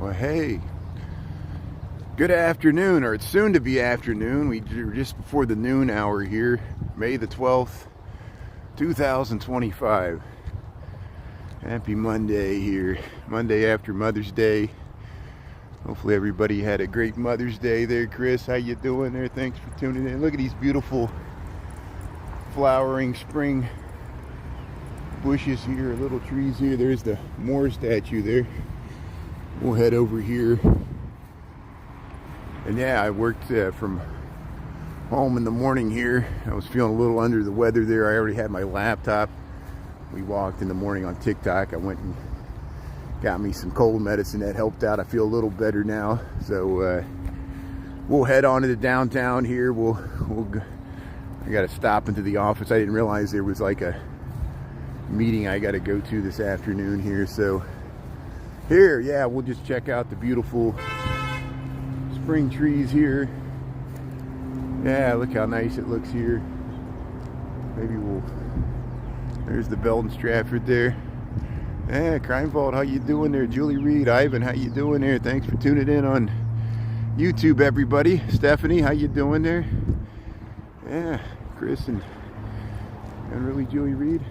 Well, hey, good afternoon, or it's soon to be afternoon. We're just before the noon hour here, May the 12th, 2025. Happy Monday here, Monday after Mother's Day. Hopefully everybody had a great Mother's Day there. Chris, how you doing there? Thanks for tuning in. Look at these beautiful flowering spring bushes here, little trees here. There's the Moore statue there. We'll head over here. And yeah, I worked from home in the morning here. I was feeling a little under the weather there. I already had my laptop. We walked in the morning on TikTok. I went and got me some cold medicine that helped out. I feel a little better now. So we'll head on to the downtown here. I got to stop into the office. I didn't realize there was like a meeting I got to go to this afternoon here. So here, yeah, we'll just check out the beautiful spring trees here. Yeah, look how nice it looks here. Maybe there's the Belton Stratford there. Yeah, Crime Vault, how you doing there? Julie Reed, Ivan, how you doing there? Thanks for tuning in on YouTube, everybody. Stephanie, how you doing there? Yeah, Chris and really Julie Reed.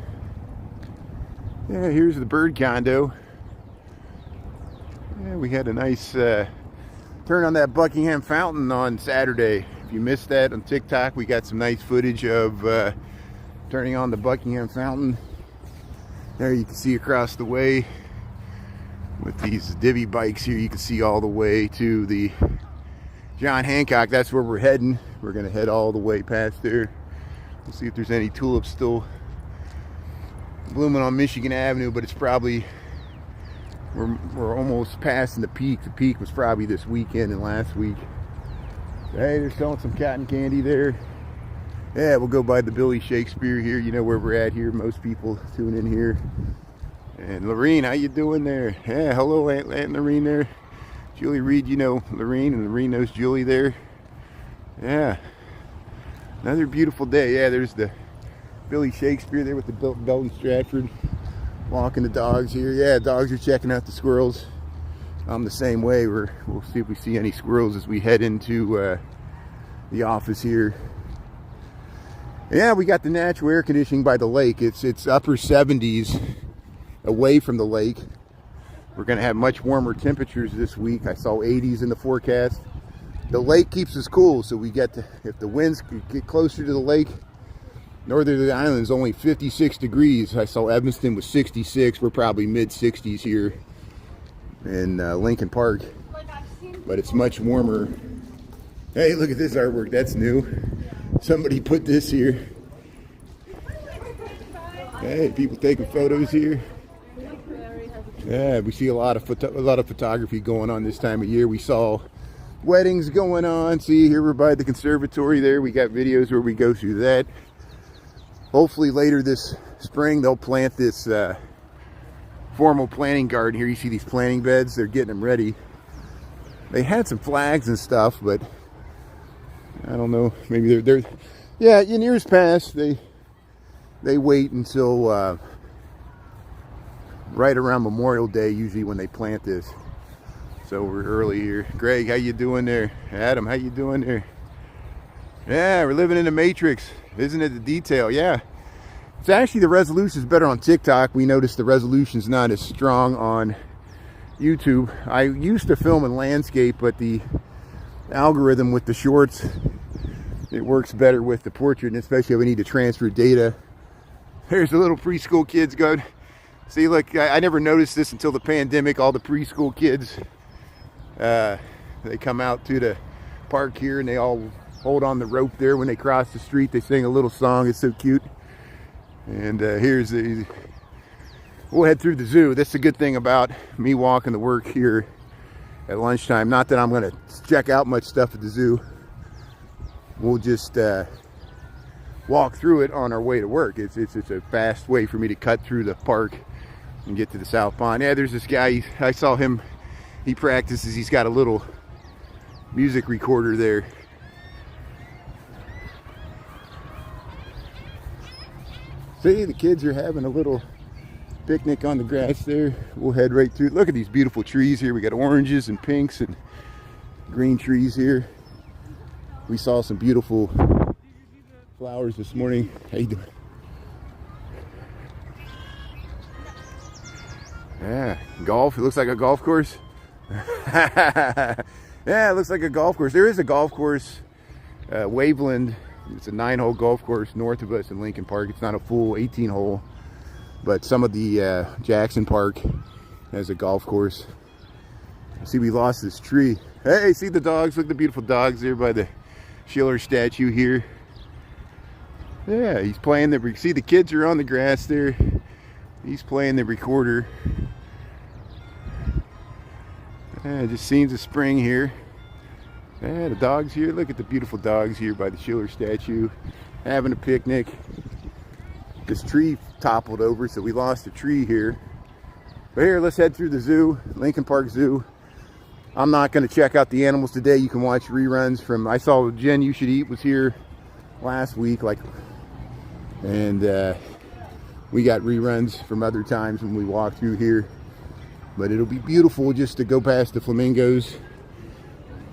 Yeah, here's the bird condo. Yeah, we had a nice turn on that Buckingham Fountain on Saturday. If you missed that on TikTok, we got some nice footage of turning on the Buckingham Fountain. There you can see across the way with these divvy bikes here, you can see all the way to the John Hancock. That's where we're heading. We're going to head all the way past there. We'll see if there's any tulips still blooming on Michigan Avenue, but it's probably, we're almost passing the peak. The peak was probably this weekend and last week. Hey, they're selling some cotton candy there. Yeah, we'll go by the Billy Shakespeare here. You know where we're at here. Most people tune in here. And Lorene, how you doing there? Yeah, hello, Aunt Lorene there. Julie Reed, you know Lorene, and Lorene knows Julie there. Yeah, another beautiful day. Yeah, there's the Billy Shakespeare there with the Belton Stratford. Walking the dogs here. Yeah, dogs are checking out the squirrels. I'm the same way. We'll see if we see any squirrels as we head into the office here. Yeah, we got the natural air conditioning by the lake. It's upper 70s away from the lake. We're going to have much warmer temperatures this week. I saw 80s in the forecast. The lake keeps us cool, so we get to, if the winds get closer to the lake, northern of the island is only 56 degrees. I saw Evanston was 66. We're probably mid 60s here in Lincoln Park, but it's much warmer. Hey, look at this artwork. That's new. Somebody put this here. Hey, people taking photos here. Yeah, we see a lot of photography going on this time of year. We saw weddings going on. See, here we're by the conservatory there. We got videos where we go through that. Hopefully later this spring they'll plant this formal planting garden here. You see these planting beds, they're getting them ready. They had some flags and stuff, but I don't know, maybe they're yeah, in years past they wait until right around Memorial Day usually when they plant this. So we're early here. Greg, how you doing there? Adam, how you doing there? Yeah, we're living in the Matrix. Isn't it the detail? Yeah. It's actually, the resolution is better on TikTok. We noticed the resolution's not as strong on YouTube. I used to film in landscape, but the algorithm with the shorts, it works better with the portrait, and especially if we need to transfer data. There's the little preschool kids going. See, look, I never noticed this until the pandemic. All the preschool kids, they come out to the park here and they all hold on the rope there when they cross the street. They sing a little song. It's so cute. And here's we'll head through the zoo. That's the good thing about me walking to work here at lunchtime. Not that I'm going to check out much stuff at the zoo. We'll just walk through it on our way to work. It's a fast way for me to cut through the park and get to the South Pond. Yeah, there's this guy. I saw him. He practices. He's got a little music recorder there. See, the kids are having a little picnic on the grass there. We'll head right through. Look at these beautiful trees here. We got oranges and pinks and green trees here. We saw some beautiful flowers this morning. How you doing? Yeah, golf. It looks like a golf course. Yeah, it looks like a golf course. There is a golf course, Waveland. It's a 9-hole golf course north of us in Lincoln Park. It's not a full 18-hole, but some of the Jackson Park has a golf course. See, we lost this tree. Hey, see the dogs? Look at the beautiful dogs there by the Schiller statue here. Yeah, he's playing the, see the kids are on the grass there. He's playing the recorder. Yeah, just scenes of spring here. Yeah, the dogs here. Look at the beautiful dogs here by the Schiller statue, having a picnic. This tree toppled over, so we lost a tree here. But here, let's head through the zoo, Lincoln Park Zoo. I'm not going to check out the animals today. You can watch reruns from, I saw Jen You Should Eat was here last week, and we got reruns from other times when we walked through here. But it'll be beautiful just to go past the flamingos.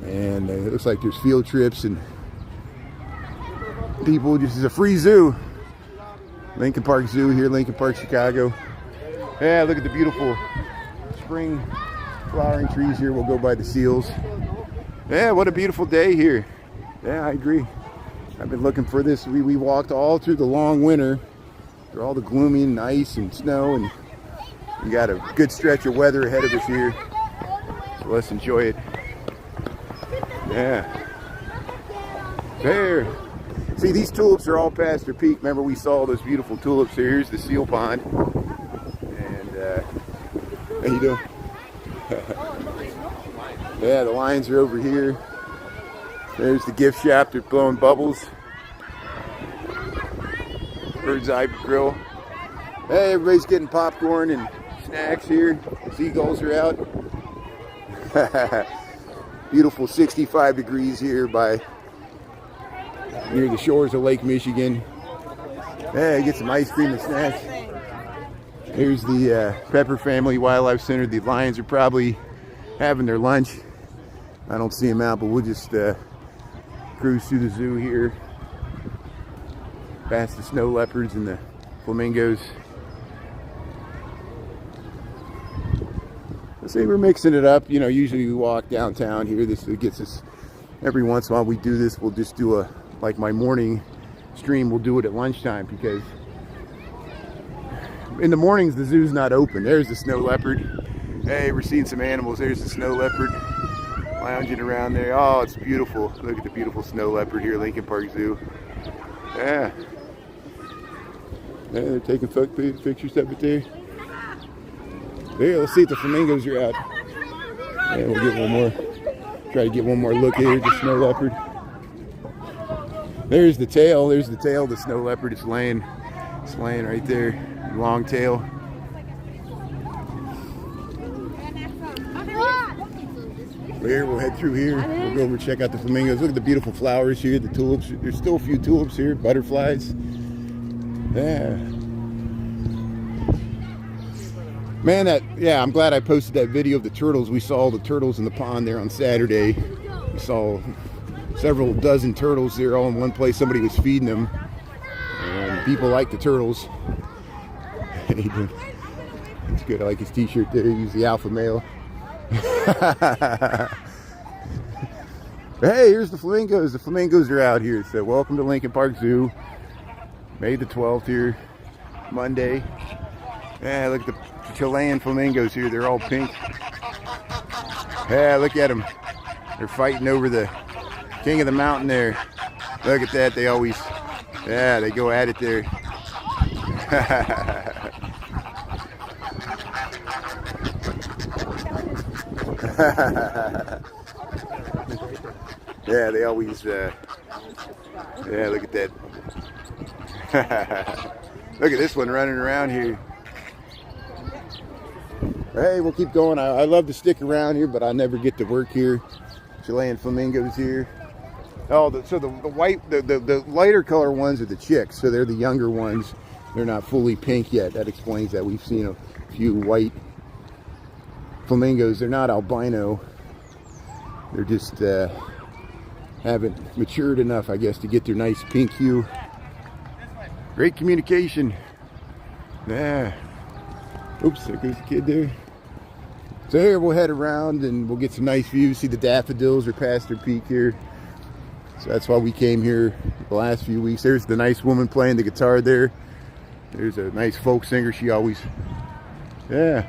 And it looks like there's field trips and people. This is a free zoo. Lincoln Park Zoo here, Lincoln Park, Chicago. Yeah, look at the beautiful spring flowering trees here. We'll go by the seals. Yeah, what a beautiful day here. Yeah, I agree. I've been looking for this. We walked all through the long winter through all the gloomy and ice and snow, and we got a good stretch of weather ahead of us here. So let's enjoy it. Yeah. There. See, these tulips are all past their peak. Remember, we saw those beautiful tulips here. Here's the seal pond. And, how you doing? Yeah, the lions are over here. There's the gift shop. They're blowing bubbles. Bird's Eye Grill. Hey, everybody's getting popcorn and snacks here. Seagulls are out. Beautiful 65 degrees here by near the shores of Lake Michigan. Hey, get some ice cream and snacks. Here's the Pepper Family Wildlife Center. The lions are probably having their lunch. I don't see them out, but we'll just cruise through the zoo here, past the snow leopards and the flamingos. See, we're mixing it up. You know, usually we walk downtown here. This gets us, every once in a while we do this. We'll just do a, like my morning stream, we'll do it at lunchtime, because in the mornings the zoo's not open. There's the snow leopard. Hey, we're seeing some animals. There's the snow leopard lounging around there. Oh, it's beautiful. Look at the beautiful snow leopard here, Lincoln Park Zoo. Yeah. Yeah, they're taking pictures up it there. There, let's see if the flamingos are out. Yeah, we'll get one more. Try to get one more look here at the snow leopard. There's the tail. There's the tail of the snow leopard. It's laying right there. Long tail. Here, we'll head through here. We'll go over and check out the flamingos. Look at the beautiful flowers here, the tulips. There's still a few tulips here, butterflies. Yeah. Man, I'm glad I posted that video of the turtles. We saw the turtles in the pond there on Saturday. We saw several dozen turtles there all in one place. Somebody was feeding them. And people like the turtles. It's good. I like his t-shirt there. He's the alpha male. Hey, here's the flamingos. The flamingos are out here. So welcome to Lincoln Park Zoo. May the 12th here, Monday. Yeah, look at the Chilean flamingos here. They're all pink. Yeah, look at them. They're fighting over the king of the mountain there. Look at that. They always, yeah, they go at it there. Yeah, they always, yeah, look at that. Look at this one running around here. Hey, we'll keep going. I love to stick around here, but I never get to work here. Chilean flamingos here. Oh, so the white, the lighter color ones are the chicks, so they're the younger ones. they're not fully pink yet. That explains that. We've seen a few white flamingos. They're not albino. They're just haven't matured enough, I guess, to get their nice pink hue. Great communication. Yeah. Oops, there goes the kid there. So here we'll head around and we'll get some nice views. See the daffodils are past their peak here. So that's why we came here the last few weeks. There's the nice woman playing the guitar there. There's a nice folk singer. She always, yeah.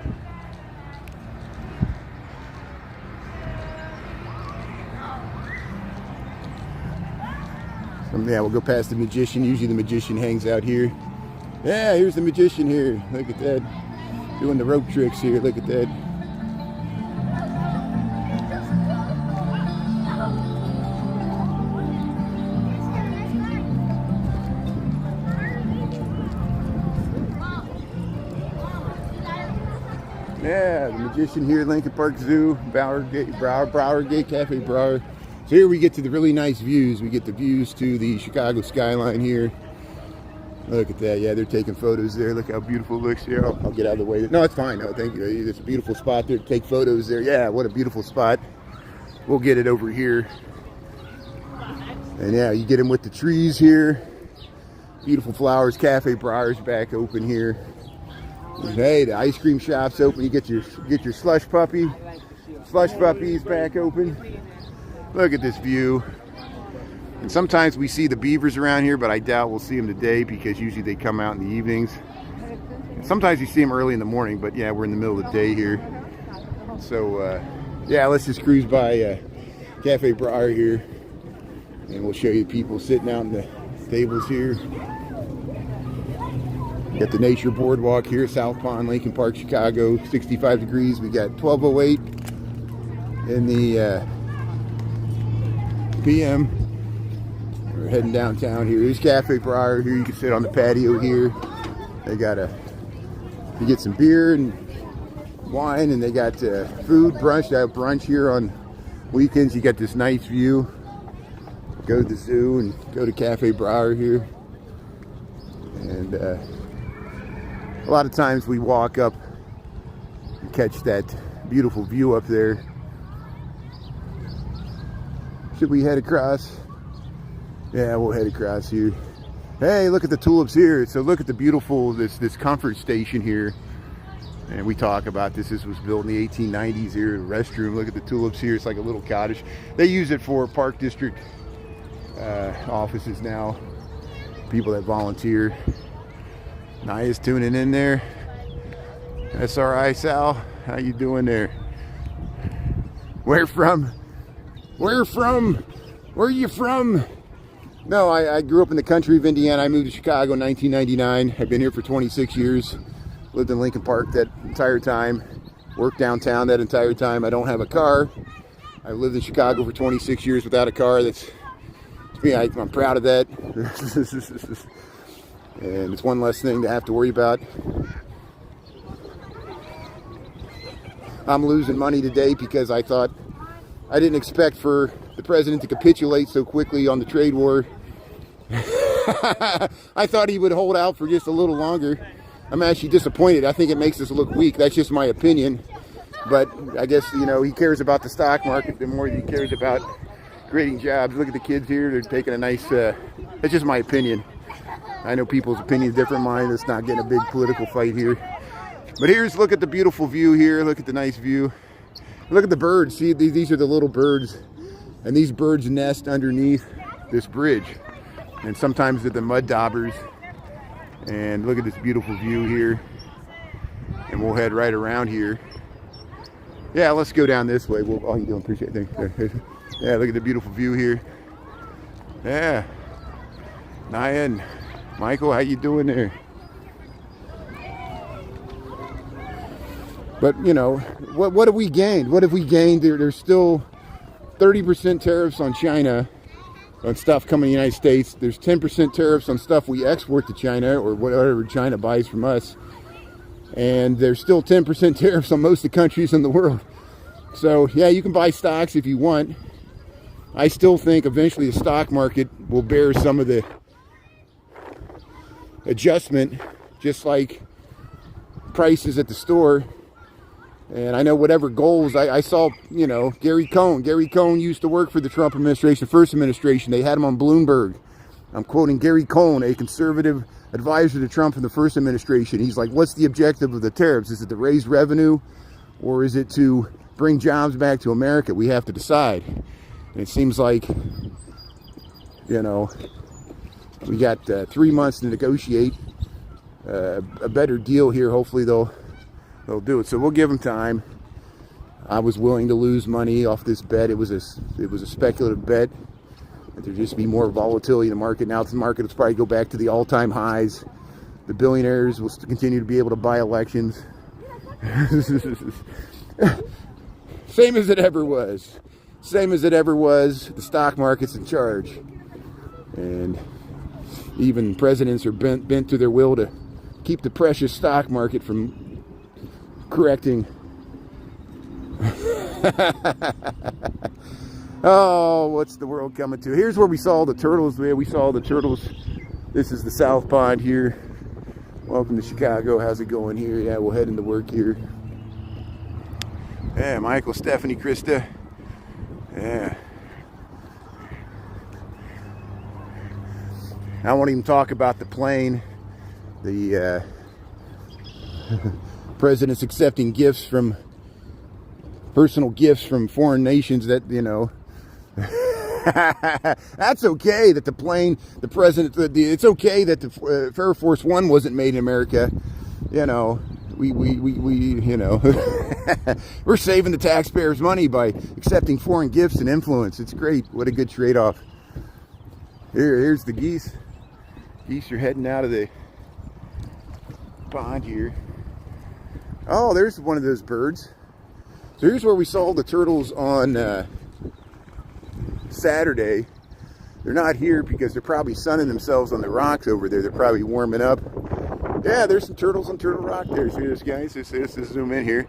Yeah, we'll go past the magician. Usually the magician hangs out here. Yeah, here's the magician here. Look at that. Doing the rope tricks here. Look at that. Yeah, the magician here, Lincoln Park Zoo, Broward Gate Cafe Broward. So here we get to the really nice views. We get the views to the Chicago skyline here. Look at that. Yeah, they're taking photos there. Look how beautiful it looks here. I'll get out of the way. No, it's fine. No, thank you. There's a beautiful spot there to take photos there. Yeah, what a beautiful spot. We'll get it over here. And yeah, you get them with the trees here. Beautiful flowers. Cafe Broward's back open here. Hey, the ice cream shop's open. You get your slush puppy. Slush puppy's back open. Look at this view. And sometimes we see the beavers around here, but I doubt we'll see them today because usually they come out in the evenings. Sometimes you see them early in the morning, but yeah, we're in the middle of the day here. So yeah, let's just cruise by Cafe Broward here, and we'll show you people sitting out in the tables here. Got the Nature Boardwalk here, South Pond, Lincoln Park, Chicago, 65 degrees. We got 12:08 in the PM. We're heading downtown here. Here's Cafe Broward here. You can sit on the patio here. They got you get some beer and wine, and they got food, brunch. They have brunch here on weekends. You got this nice view. Go to the zoo and go to Cafe Broward here. And a lot of times we walk up and catch that beautiful view up there. Should we head across? Yeah, we'll head across here. Hey, look at the tulips here. So look at the beautiful, this comfort station here. And we talk about this. This was built in the 1890s here. The restroom. Look at the tulips here. It's like a little cottage. They use it for Park District offices now. People that volunteer. Naya's tuning in there. SRI Sal, how you doing there? Where from? Where from? Where are you from? No, I grew up in the country of Indiana. I moved to Chicago in 1999. I've been here for 26 years. Lived in Lincoln Park that entire time. Worked downtown that entire time. I don't have a car. I've lived in Chicago for 26 years without a car. That's me. I'm proud of that. And it's one less thing to have to worry about. I'm losing money today because I didn't expect for the president to capitulate so quickly on the trade war. I thought he would hold out for just a little longer. I'm actually disappointed. I think it makes us look weak. That's just my opinion. But I guess, you know, he cares about the stock market the more he cares about creating jobs. Look at the kids here. They're taking a nice, that's just my opinion. I know people's opinions different mine. Let's not get in a big political fight here. But look at the beautiful view here. Look at the nice view. Look at the birds. See, these are the little birds. And these birds nest underneath this bridge. And sometimes they're the mud daubers. And look at this beautiful view here. And we'll head right around here. Yeah, let's go down this way. Oh, you doing? Appreciate it. Yeah, look at the beautiful view here. Yeah. Naya and Michael, how you doing there? But, you know, what have we gained? What have we gained? There's still 30% tariffs on China, on stuff coming to the United States. There's 10% tariffs on stuff we export to China or whatever China buys from us. And there's still 10% tariffs on most of the countries in the world. So, yeah, you can buy stocks if you want. I still think eventually the stock market will bear some of the adjustment, just like prices at the store. And I know whatever goals, I saw, you know, Gary Cohn used to work for the Trump administration, first administration. They had him on Bloomberg. I'm quoting Gary Cohn, a conservative advisor to Trump in the first administration. He's like, what's the objective of the tariffs? Is it to raise revenue, or is it to bring jobs back to America? We have to decide. And it seems like, you know, we got 3 months to negotiate a better deal here. Hopefully they'll do it. So we'll give them time. I was willing to lose money off this bet. It was a speculative bet that there'd just be more volatility in the market. Now the market will probably go back to the all-time highs. The billionaires will continue to be able to buy elections. Same as it ever was. Same as it ever was. The stock market's in charge. And even presidents are bent to their will to keep the precious stock market from correcting. Oh, what's the world coming to? Here's where we saw the turtles. We saw the turtles. This is the South Pond here. Welcome to Chicago. How's it going here? Yeah, we'll head into work here. Yeah, Michael, Stephanie, Krista. Yeah. I won't even talk about the plane. The president's accepting gifts from, personal gifts from foreign nations that, you know, that's okay that the plane, the president, it's okay that the Air Force One wasn't made in America. You know, we you know, we're saving the taxpayers' money by accepting foreign gifts and influence. It's great. What a good trade-off. Here's the geese. Geese are heading out of the pond here. Oh, there's one of those birds. So here's where we saw the turtles on Saturday. They're not here because they're probably sunning themselves on the rocks over there. They're probably warming up. Yeah, there's some turtles on Turtle Rock there. See this, guys? Let's zoom in here.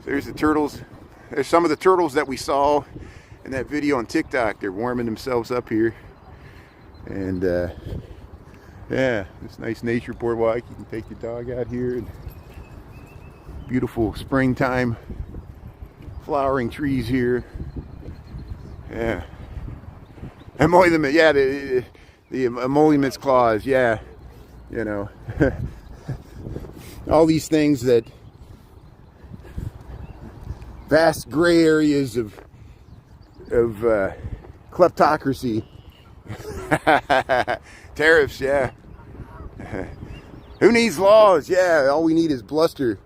So there's the turtles. There's some of the turtles that we saw in that video on TikTok. They're warming themselves up here. And yeah, this nice nature boardwalk. You can take your dog out here. And beautiful springtime flowering trees here. Yeah. Emolument, yeah, the emoluments clause, yeah. You know. All these things that vast gray areas of kleptocracy. Tariffs, yeah. Who needs laws? Yeah, all we need is bluster.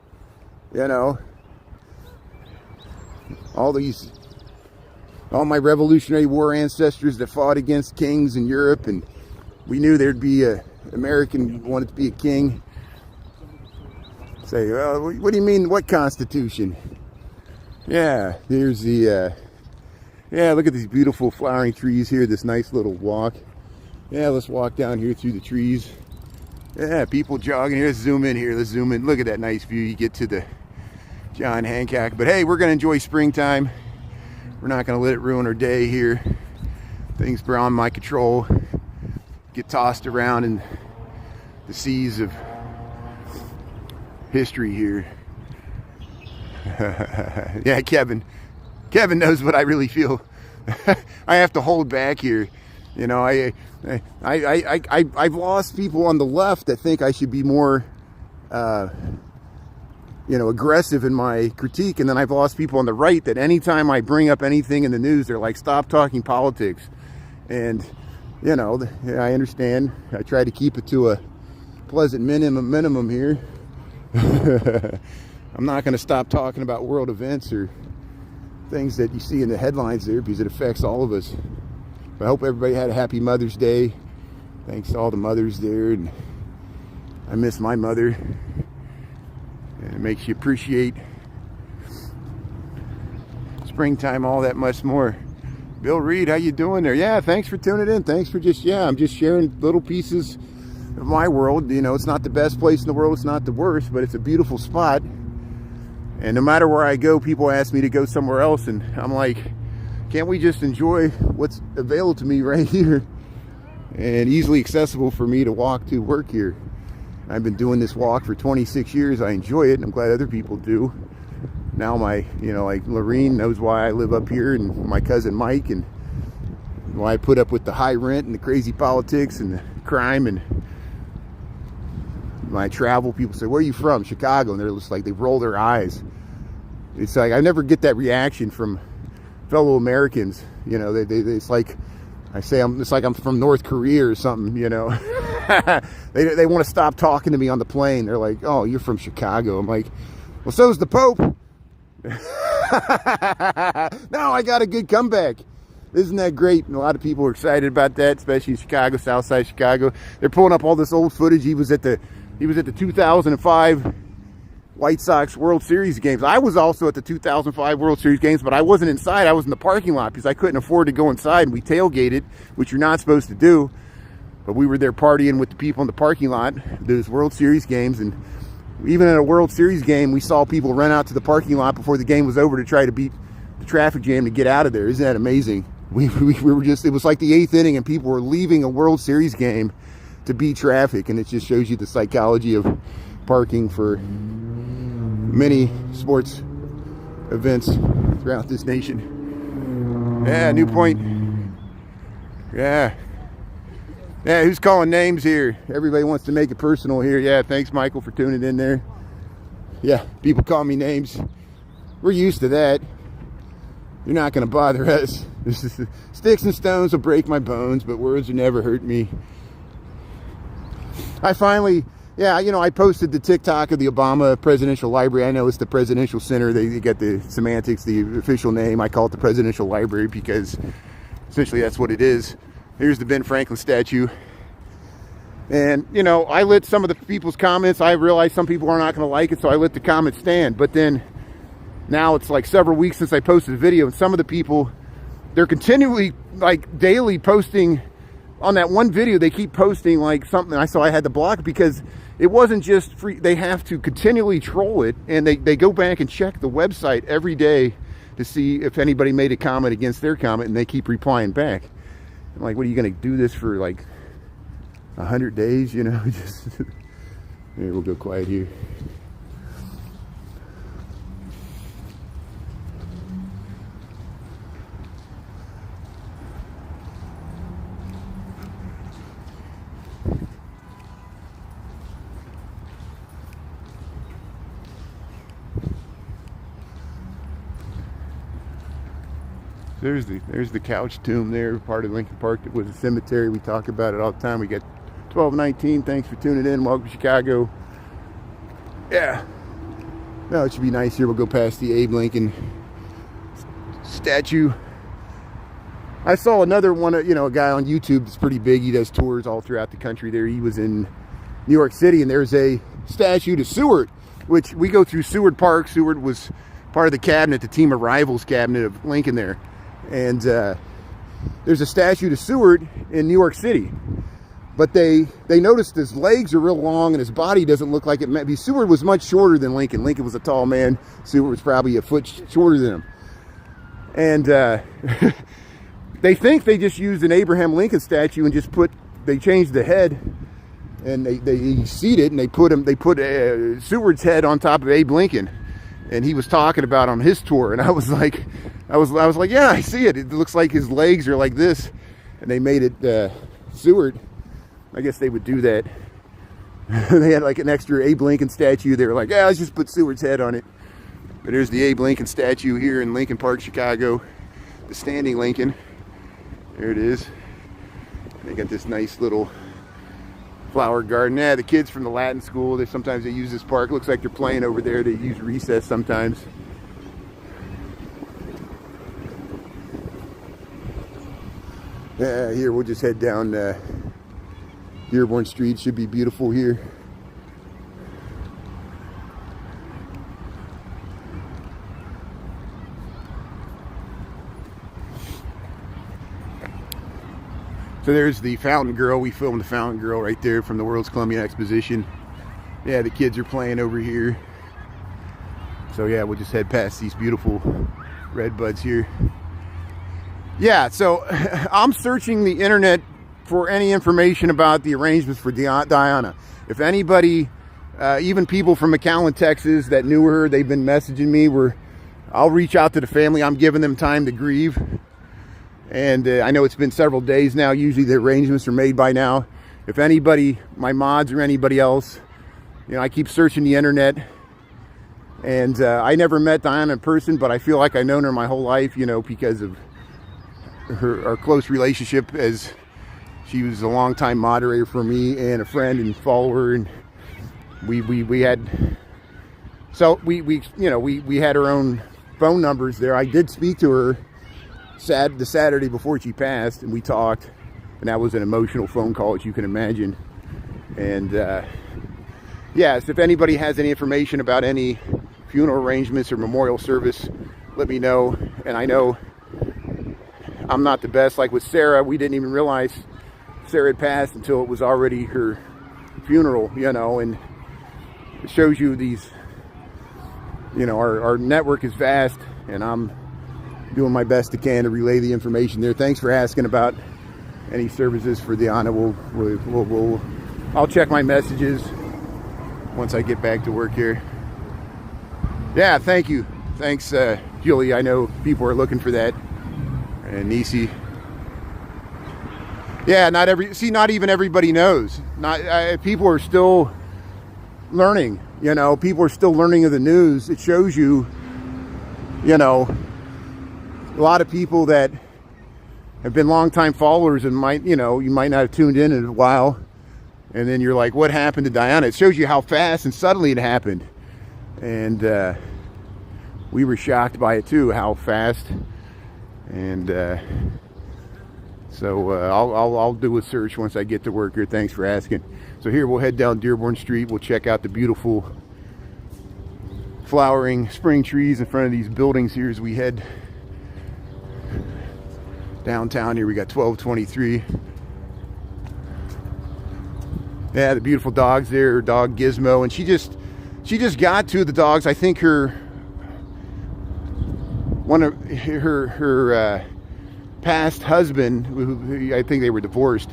You know. All my Revolutionary War ancestors that fought against kings in Europe, and we knew there'd be a American wanted to be a king. Say, well, what do you mean, what constitution? Yeah, there's the, yeah, look at these beautiful flowering trees here, this nice little walk. Yeah, let's walk down here through the trees. Yeah, people jogging here. Let's zoom in here. Let's zoom in. Look at that nice view. You get to the John Hancock. But hey, we're going to enjoy springtime. We're not going to let it ruin our day here. Things beyond my control get tossed around in the seas of history here. Yeah, Kevin knows what I really feel. I have to hold back here. You know, I've lost people on the left that think I should be more you know, aggressive in my critique, and then I've lost people on the right that anytime I bring up anything in the news, they're like, stop talking politics. And you know, I understand. I try to keep it to a pleasant minimum here. I'm not going to stop talking about world events or things that you see in the headlines there, because it affects all of us. But I hope everybody had a happy Mother's Day. Thanks to all the mothers there. And I miss my mother. And it makes you appreciate springtime all that much more. Bill Reed, how you doing there? Yeah, thanks for tuning in. Thanks for I'm just sharing little pieces of my world. You know, it's not the best place in the world. It's not the worst, but it's a beautiful spot. And no matter where I go, people ask me to go somewhere else. And I'm like, can't we just enjoy what's available to me right here? And easily accessible for me to walk to work here. I've been doing this walk for 26 years. I enjoy it, and I'm glad other people do. Now my, like Lorene knows why I live up here, and my cousin Mike, and why I put up with the high rent and the crazy politics and the crime. And when I travel, people say, where are you from? Chicago. And they're just like, they roll their eyes. It's like, I never get that reaction from fellow Americans. It's like, it's like I'm from North Korea or something, They want to stop talking to me on the plane. They're like, oh, you're from Chicago. I'm like, well, so's the Pope. No, I got a good comeback. Isn't that great? And a lot of people are excited about that, especially in Chicago, South Side Chicago. They're pulling up all this old footage. He was at the 2005 White Sox World Series games. I was also at the 2005 World Series games, but I wasn't inside. I was in the parking lot because I couldn't afford to go inside, and we tailgated, which you're not supposed to do. But we were there partying with the people in the parking lot, those World Series games. And even at a World Series game, we saw people run out to the parking lot before the game was over to try to beat the traffic jam to get out of there. Isn't that amazing? We were just, it was like the 8th inning, and people were leaving a World Series game to beat traffic. And it just shows you the psychology of parking for many sports events throughout this nation. Yeah, New Point. Yeah. Yeah, who's calling names here? Everybody wants to make it personal here. Yeah, thanks, Michael, for tuning in there. Yeah, people call me names. We're used to that. You're not going to bother us. Sticks and stones will break my bones, but words will never hurt me. I finally, I posted the TikTok of the Obama Presidential Library. I know it's the Presidential Center. They got the semantics, the official name. I call it the Presidential Library because essentially that's what it is. Here's the Ben Franklin statue. And, I let some of the people's comments. I realized some people are not going to like it, so I let the comments stand. But then, now it's like several weeks since I posted a video, and some of the people, they're continually, like, daily posting. On that one video, they keep posting, like, something. So I had to block it because it wasn't just free. They have to continually troll it, and they go back and check the website every day to see if anybody made a comment against their comment, and they keep replying back. I'm like, what are you going to do this for, like, 100 days, Just here, we'll go quiet here. There's the couch tomb there, part of Lincoln Park that was a cemetery. We talk about it all the time. We got 1219. Thanks for tuning in. Welcome to Chicago. Yeah. No, it should be nice here. We'll go past the Abe Lincoln statue. I saw another one, a guy on YouTube that's pretty big. He does tours all throughout the country there. He was in New York City, and there's a statue to Seward, which we go through Seward Park. Seward was part of the cabinet, the team of rivals cabinet of Lincoln there. And there's a statue to Seward in New York City. But they noticed his legs are real long and his body doesn't look like it might be. Seward was much shorter than Lincoln. Lincoln was a tall man. Seward was probably a foot shorter than him. And they think they just used an Abraham Lincoln statue and they changed the head and they seated and they put Seward's head on top of Abe Lincoln. And he was talking about on his tour, and I was like, yeah, I see it. It looks like his legs are like this, and they made it Seward. I guess they would do that. They had like an extra Abe Lincoln statue. They were like, yeah, let's just put Seward's head on it. But there's the Abe Lincoln statue here in Lincoln Park, Chicago, the standing Lincoln. There it is. They got this nice little flower garden. Yeah, the kids from the Latin school, sometimes they use this park. Looks like they're playing over there. They use recess sometimes. Here we'll just head down Dearborn Street. Should be beautiful here. So there's the Fountain Girl. We filmed the Fountain Girl right there from the World's Columbian Exposition. Yeah, the kids are playing over here. So yeah, we'll just head past these beautiful red buds here. Yeah, so I'm searching the internet for any information about the arrangements for Diana. If anybody, even people from McAllen, Texas that knew her, they've been messaging me. I'll reach out to the family. I'm giving them time to grieve. And I know it's been several days now. Usually the arrangements are made by now. If anybody, my mods or anybody else, you know, I keep searching the internet. And I never met Diana in person, but I feel like I've known her my whole life, you know, because of our close relationship, as she was a longtime moderator for me and a friend and follower. And we had, so we had our own phone numbers there. I did speak to her the Saturday before she passed, and we talked, and that was an emotional phone call, as you can imagine. And yes, if anybody has any information about any funeral arrangements or memorial service, let me know. And I know I'm not the best. Like with Sarah, we didn't even realize Sarah had passed until it was already her funeral, you know. And it shows you these, you know, our network is vast, and I'm doing my best to relay the information there. Thanks for asking about any services for Diana. I'll check my messages once I get back to work here. Yeah, thank you. Thanks, Julie. I know people are looking for that. And Nisi. Yeah, not even everybody knows. People are still learning. You know, people are still learning of the news. It shows you, you know, a lot of people that have been longtime followers and you might not have tuned in a while, and then you're like, what happened to Diana? It shows you how fast and suddenly it happened. And we were shocked by it too, how fast. And so I'll do a search once I get to work here. Thanks for asking. So here we'll head down Dearborn Street. We'll check out the beautiful flowering spring trees in front of these buildings here as we head downtown. Here we got 1223. Yeah, the beautiful dogs there. Her dog Gizmo, and she just got two of the dogs. I think one of her past husband, who I think they were divorced,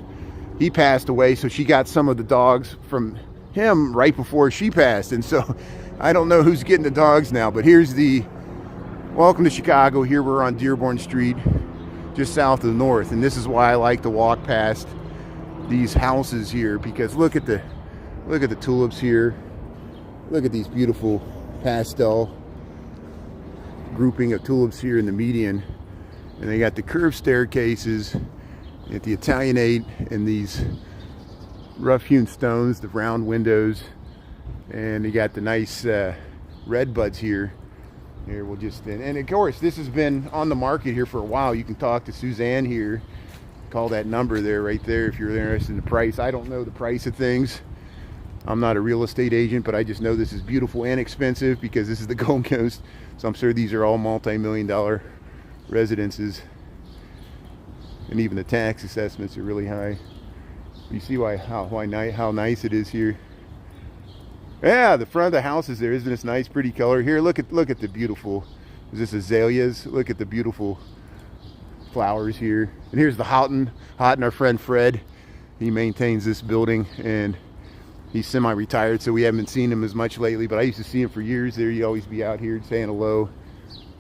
he passed away, so she got some of the dogs from him right before she passed. And so I don't know who's getting the dogs now, but here's the welcome to Chicago. Here we're on Dearborn Street, just south of the North, and this is why I like to walk past these houses here, because look at the tulips here. Look at these beautiful pastel grouping of tulips here in the median, and they got the curved staircases at the Italianate and these rough-hewn stones, the round windows, and you got the nice red buds here. Here we'll just, and of course this has been on the market here for a while. You can talk to Suzanne here, call that number there, right there, if you're interested in the price. I don't know the price of things. I'm not a real estate agent, but I just know this is beautiful and expensive because this is the Gold Coast. So I'm sure these are all multi-million-dollar residences, and even the tax assessments are really high. You see how nice it is here. Yeah, the front of the house is there. Isn't this nice, pretty color? Here, look at the beautiful, is this azaleas? Look at the beautiful flowers here. And here's the Houghton, our friend Fred. He maintains this building, and he's semi-retired, so we haven't seen him as much lately, but I used to see him for years there. He'd always be out here saying hello.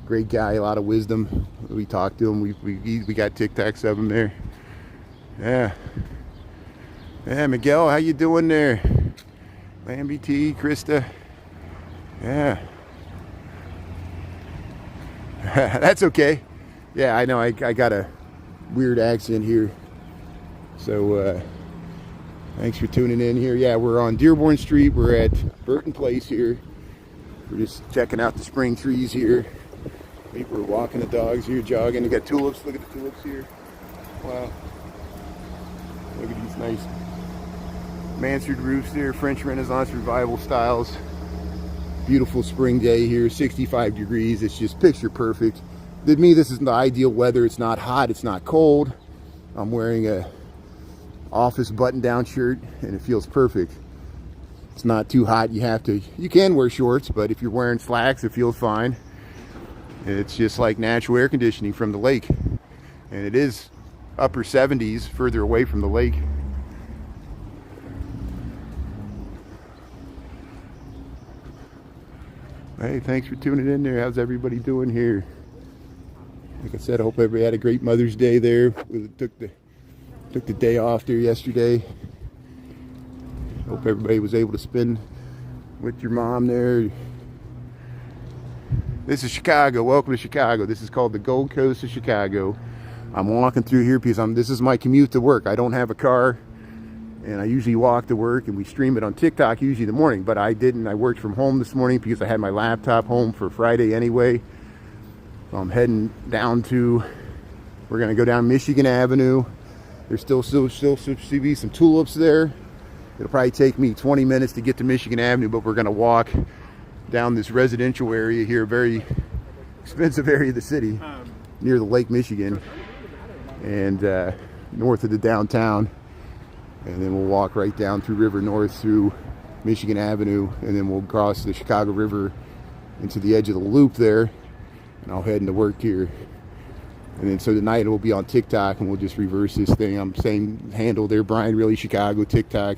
Great guy, a lot of wisdom. We talked to him. We got TikToks of him there. Yeah. Yeah, Miguel, how you doing there? Lambie T, Krista. Yeah. That's okay. Yeah, I know I got a weird accent here. So, thanks for tuning in here. Yeah, we're on Dearborn Street. We're at Burton Place here. We're just checking out the spring trees here. People are walking the dogs here, jogging. We got tulips. Look at the tulips here. Wow. Look at these nice mansard roofs there. French Renaissance Revival styles. Beautiful spring day here. 65 degrees. It's just picture perfect. To me, this is the ideal weather. It's not hot. It's not cold. I'm wearing a office button-down shirt, and it feels perfect. It's not too hot. You can wear shorts, but if you're wearing slacks, it feels fine. It's just like natural air conditioning from the lake, and it is upper 70s further away from the lake. Hey, thanks for tuning in there. How's everybody doing here? Like I said, I hope everybody had a great Mother's Day there. We took the day off there yesterday. Hope everybody was able to spend with your mom there. This is Chicago. Welcome to Chicago. This is called the Gold Coast of Chicago. I'm walking through here because this is my commute to work. I don't have a car, and I usually walk to work, and we stream it on TikTok usually in the morning, but I didn't. I worked from home this morning because I had my laptop home for Friday anyway. So I'm heading down to, we're going to go down Michigan Avenue. There's still should be some tulips there. It'll probably take me 20 minutes to get to Michigan Avenue, but we're going to walk down this residential area here, very expensive area of the city, near the Lake Michigan, and north of the downtown. And then we'll walk right down through River North through Michigan Avenue, and then we'll cross the Chicago River into the edge of the loop there, and I'll head into work here. And then so tonight it will be on TikTok, and we'll just reverse this thing. I'm same handle there, Brian Really Chicago, TikTok,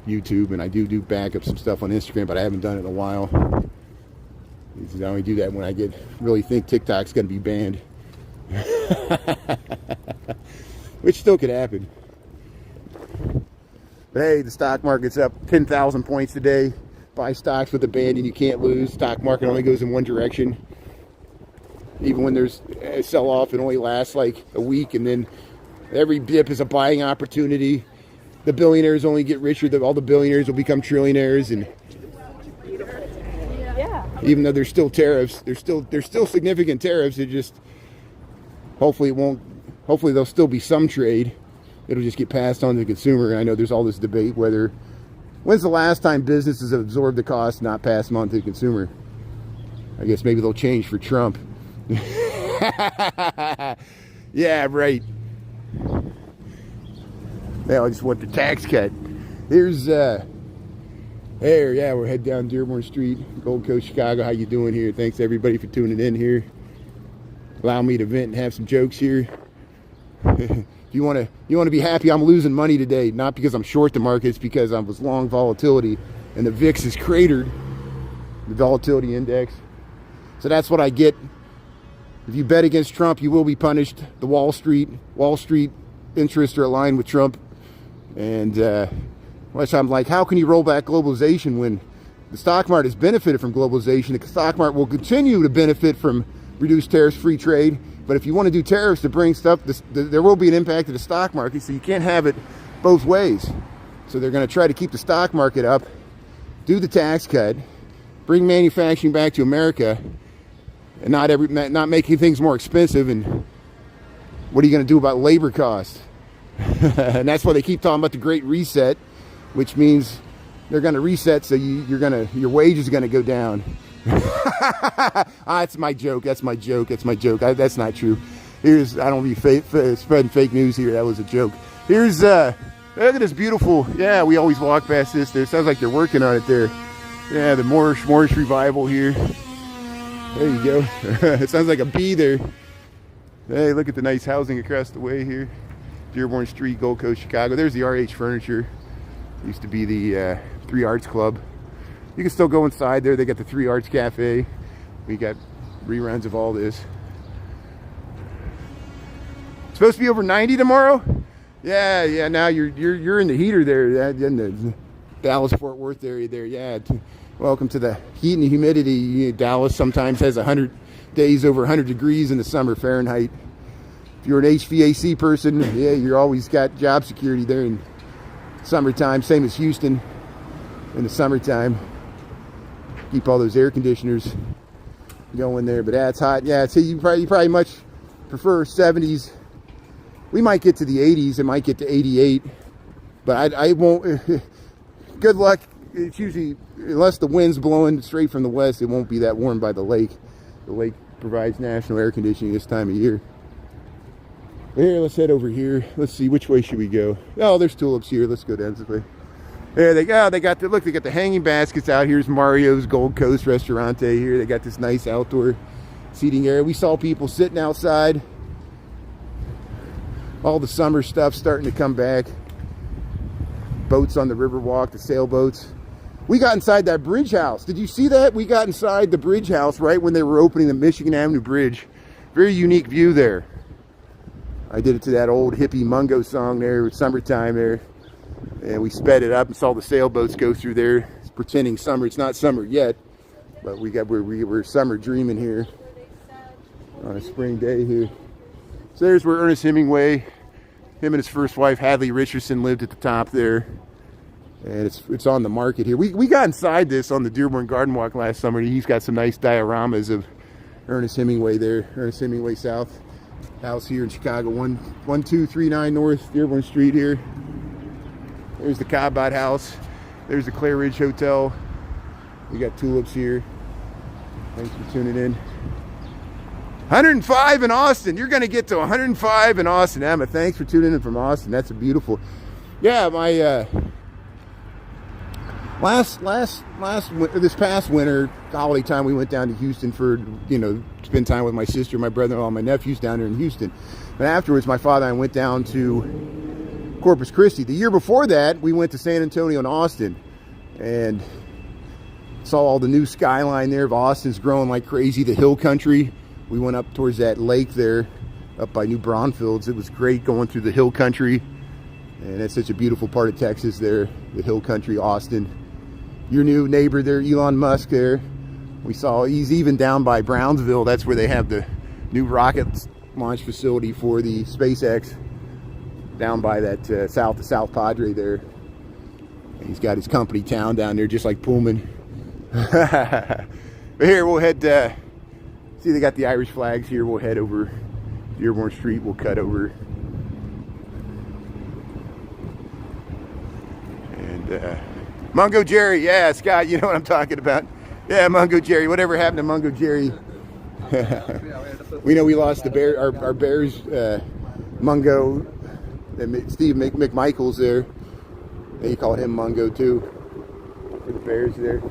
YouTube, and I do back up some stuff on Instagram, but I haven't done it in a while. I only do that when I really think TikTok's going to be banned, which still could happen. But hey, the stock market's up 10,000 points today. Buy stocks with a band and you can't lose. Stock market only goes in one direction. Even when there's a sell-off, it only lasts like a week, and then every dip is a buying opportunity. The billionaires only get richer. All the billionaires will become trillionaires, and even though there's still tariffs, there's still significant tariffs. It just hopefully there'll still be some trade. It'll just get passed on to the consumer. And I know there's all this debate when's the last time businesses have absorbed the cost, not passed them on to the consumer. I guess maybe they'll change for Trump. Yeah, right. Well, I just want the tax cut. Here's yeah, we're heading down Dearborn Street, Gold Coast, Chicago. How you doing here? Thanks everybody for tuning in here. Allow me to vent and have some jokes here. You want to be happy I'm losing money today, not because I'm short the market, it's because I was long volatility and the VIX is cratered, the volatility index. So that's what I get. If you bet against Trump, you will be punished. The Wall Street interests are aligned with Trump. And which I'm like, how can you roll back globalization when the stock market has benefited from globalization? The stock market will continue to benefit from reduced tariffs, free trade. But if you want to do tariffs to bring stuff, there will be an impact to the stock market, so you can't have it both ways. So they're going to try to keep the stock market up, do the tax cut, bring manufacturing back to America, and not making things more expensive. And what are you going to do about labor costs? And that's why they keep talking about the Great Reset, which means they're going to reset, so your wages are going to go down. That's my joke. That's my joke. That's not true. I don't be spreading fake news here. That was a joke. Here's look at this beautiful. Yeah, we always walk past this. There sounds like they're working on it there. Yeah, the Moorish revival here. There you go. It sounds like a bee there. Hey, look at the nice housing across the way here. Dearborn Street, Gold Coast, Chicago. There's the RH Furniture. Used to be the 3 Arts Club. You can still go inside there. They got the 3 Arts Cafe. We got reruns of all this. It's supposed to be over 90 tomorrow? Yeah. Now you're in the heater there, in the Dallas-Fort Worth area there. Yeah. Welcome to the heat and humidity. Dallas sometimes has 100 days over 100 degrees in the summer Fahrenheit. If you're an HVAC person, yeah, you're always got job security there in summertime. Same as Houston in the summertime. Keep all those air conditioners going there, but it's hot. Yeah, so you probably much prefer 70s. We might get to the 80s. It might get to 88, but I won't. Good luck. It's usually, unless the wind's blowing straight from the west, it won't be that warm by the lake. The lake provides national air conditioning this time of year. Here, let's head over here. Let's see, which way should we go? Oh, there's tulips here. Let's go down this way. There they go. They got the hanging baskets out. Here's Mario's Gold Coast Restaurante here. They got this nice outdoor seating area. We saw people sitting outside All the summer stuff starting to come back. Boats on the Riverwalk, the sailboats. We got inside that bridge house. Did you see that? We got inside the bridge house right when they were opening the Michigan Avenue Bridge. Very unique view there. I did it to that old hippie Mungo song there, summertime there. And we sped it up and saw the sailboats go through there. It's pretending summer. It's not summer yet, but we're summer dreaming here on a spring day here. So there's where Ernest Hemingway, him and his first wife Hadley Richardson, lived at the top there. And it's on the market here. We got inside this on the Dearborn Garden Walk last summer. He's got some nice dioramas of Ernest Hemingway there. Ernest Hemingway South house here in Chicago. 1239 North Dearborn Street here. There's the Cobbott House. There's the Clare Ridge Hotel. We got Tulips here. Thanks for tuning in. 105 in Austin. You're going to get to 105 in Austin. Emma, thanks for tuning in from Austin. That's a beautiful. Yeah, my this past winter, holiday time, we went down to Houston for, spend time with my sister, my brother-in-law, my nephews down there in Houston. But afterwards, my father and I went down to Corpus Christi. The year before that, we went to San Antonio and Austin and saw all the new skyline there of Austin's growing like crazy, the hill country. We went up towards that lake there, up by New Braunfels. It was great going through the hill country. And it's such a beautiful part of Texas there, the hill country, Austin. Your new neighbor there, Elon Musk there. We saw he's even down by Brownsville. That's where they have the new rocket launch facility for the SpaceX, down by that South Padre there. And he's got his company town down there, just like Pullman. But here, we'll head, see they got the Irish flags here. We'll head over Dearborn Street. We'll cut over. And Mungo Jerry, yeah, Scott, you know what I'm talking about. Yeah, Mungo Jerry. Whatever happened to Mungo Jerry? We know we lost the bear, our Bears, Mungo, and Steve McMichaels there. They call him Mungo too, for the Bears there.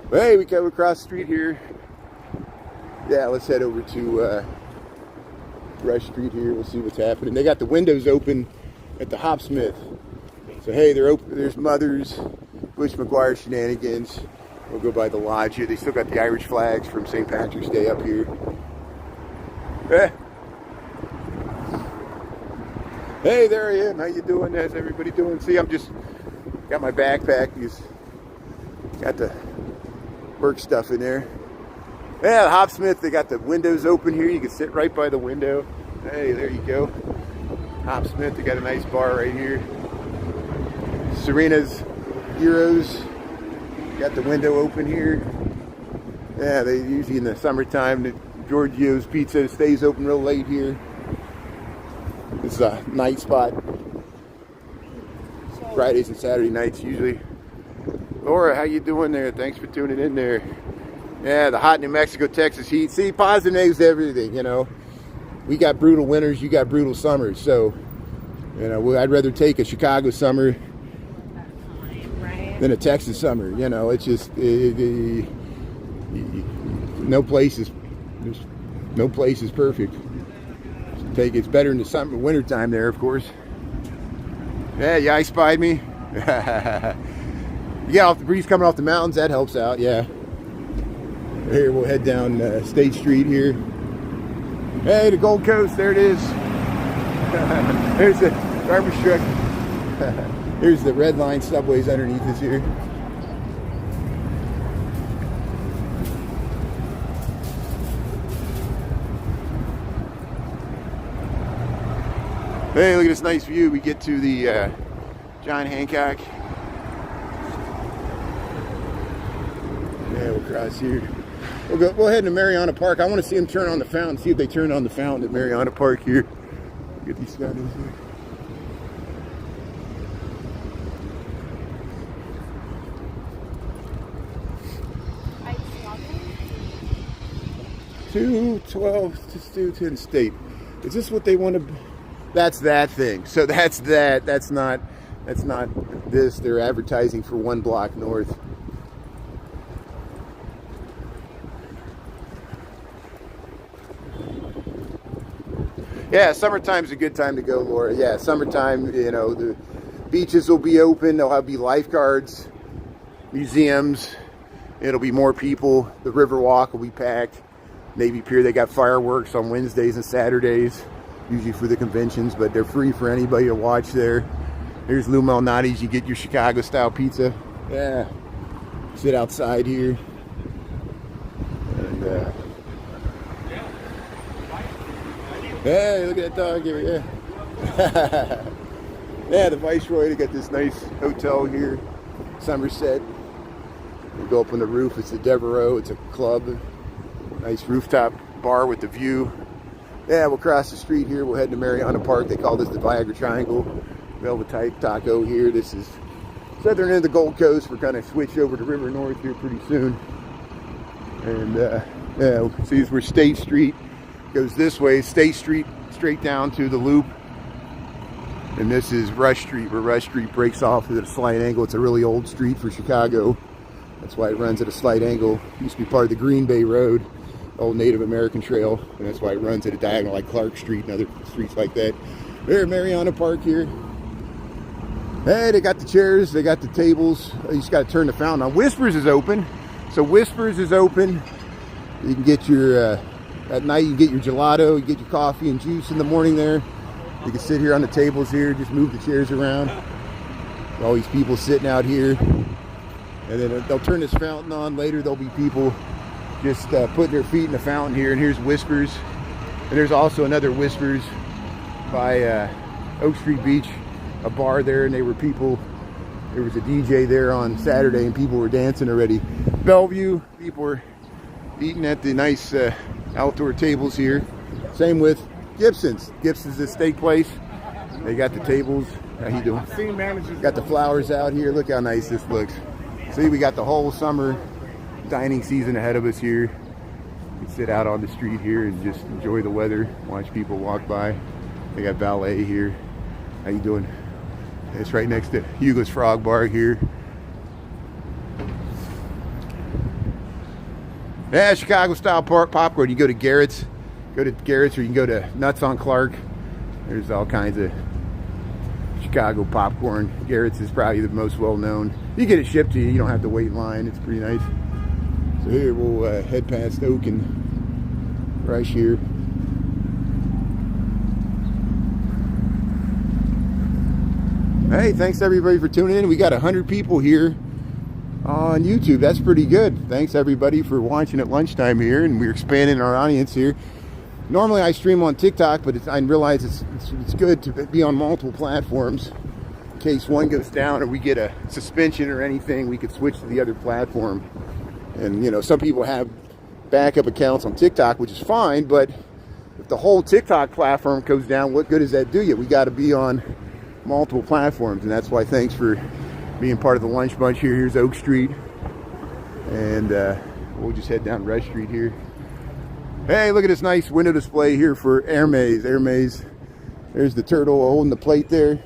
But hey, we come across the street here. Yeah, let's head over to Rush Street here. We'll see what's happening. They got the windows open at the Hopsmith. So hey, they're open. There's Mother's, Bush McGuire shenanigans. We'll go by the lodge here. They still got the Irish flags from St. Patrick's Day up here. Hey, there I am. How you doing? How's everybody doing? See, I'm just got my backpack. Got the work stuff in there. Yeah, the Hopsmith. They got the windows open here. You can sit right by the window. Hey, there you go. Hopsmith. They got a nice bar right here. Serena's Heroes. Got the window open here. Yeah, they usually in the summertime, the Giorgio's Pizza stays open real late here. This is a night spot. Fridays and Saturday nights usually. Laura, how you doing there? Thanks for tuning in there. Yeah, the hot New Mexico, Texas heat. See, positive negatives to everything, We got brutal winters, you got brutal summers. So, I'd rather take a Chicago summer than a Texas summer. It's just no place is perfect. It's better in the summer, winter time there, of course. Yeah, you ice spied me. You got off the breeze coming off the mountains, that helps out. Yeah. Here we'll head down State Street here. Hey, the Gold Coast, there it is. There's the garbage truck. Here's the red line subways underneath us here. Hey, look at this nice view. We get to the John Hancock. Yeah, we'll cross here. We'll head to Mariana Park. I want to see them turn on the fountain. See if they turn on the fountain at Mariana Park here. Get these guys here. 212 to Stewton State. Is this what they want to? That's that thing. So that's that. That's not this. They're advertising for 1 block north. Yeah, summertime's a good time to go, Laura. Yeah, summertime, you know, the beaches will be open. There'll be lifeguards, museums. It'll be more people. The river walk will be packed. Navy Pier, they got fireworks on Wednesdays and Saturdays, usually for the conventions, but they're free for anybody to watch there. There's Lou Malnati's. You get your Chicago-style pizza. Yeah. Sit outside here. And, hey, look at that dog here. Yeah. Yeah, the Viceroy. They got this nice hotel here, Somerset. You go up on the roof. It's the Devereaux. It's a club. Nice rooftop bar with the view. Yeah, we'll cross the street here. We'll head to Mariana Park. They call this the Viagra Triangle. Velvet Type Taco here. This is southern end of the Gold Coast. We're kind of switch over to River North here pretty soon. And yeah, see where State Street goes this way. State Street straight down to the Loop. And this is Rush Street, where Rush Street breaks off at a slight angle. It's a really old street for Chicago. That's why it runs at a slight angle. It used to be part of the Green Bay Road, old Native American trail. And that's why it runs at a diagonal like Clark Street and other streets like that. There, Mariana Park here. Hey, they got the chairs, they got the tables. You just got to turn the fountain on. Whispers is open. So Whispers is open. You can get your, at night you get your gelato, you get your coffee and juice in the morning there. You can sit here on the tables here, just move the chairs around. All these people sitting out here. And then they'll turn this fountain on. Later there'll be people just putting their feet in the fountain here. And here's Whispers. And there's also another Whispers by Oak Street Beach, a bar there, and there was a DJ there on Saturday and people were dancing already. Bellevue, people were eating at the nice outdoor tables here. Same with Gibson's. Gibson's the steak place. They got the tables. How you doing? Got the flowers out here. Look how nice this looks. See, we got the whole summer dining season ahead of us here. You can sit out on the street here and just enjoy the weather, watch people walk by. They got ballet here. How you doing? It's right next to Hugo's Frog Bar here. Yeah, Chicago style popcorn. You go to Garrett's. Go to Garrett's, or you can go to Nuts on Clark. There's all kinds of Chicago popcorn. Garrett's is probably the most well known. You get it shipped to you. You don't have to wait in line. It's pretty nice. So here we'll head past Oak and Rush here. Hey, thanks everybody for tuning in. We got 100 people here on YouTube. That's pretty good. Thanks everybody for watching at lunchtime here, and we're expanding our audience here. Normally I stream on TikTok, but I realize it's good to be on multiple platforms. In case one goes down or we get a suspension or anything, we could switch to the other platform. And you know, some people have backup accounts on TikTok, which is fine, but if the whole TikTok platform goes down, what good does that do you? We got to be on multiple platforms, and that's why thanks for being part of the lunch bunch here. Here's Oak Street, and we'll just head down Rush Street here. Hey, look at this nice window display here for Hermes. Hermes. There's the turtle holding the plate there.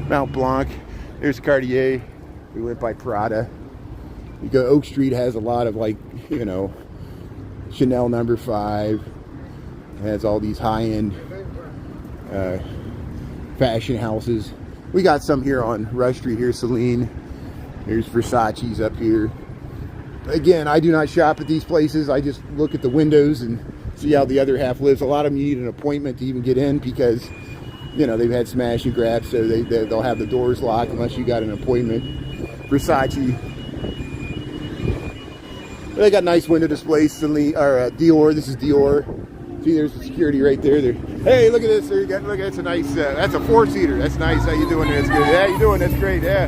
Mount Blanc. There's Cartier. We went by Prada. You go, Oak Street has a lot of, like, you know, Chanel No. 5. It has all these high-end fashion houses. We got some here on Rush Street here. Celine. There's Versace's up here. Again, I do not shop at these places. I just look at the windows and see how the other half lives. A lot of them you need an appointment to even get in because, you know, they've had smash and grab, so they'll have the doors locked unless you got an appointment. Versace. They got nice window displays. Celine, or Dior. This is Dior. See, there's the security right there. Hey, look at this. There you got. Look, that's a nice. That's a 4-seater. That's nice. How you doing? That's good. Yeah, you doing? That's great. Yeah,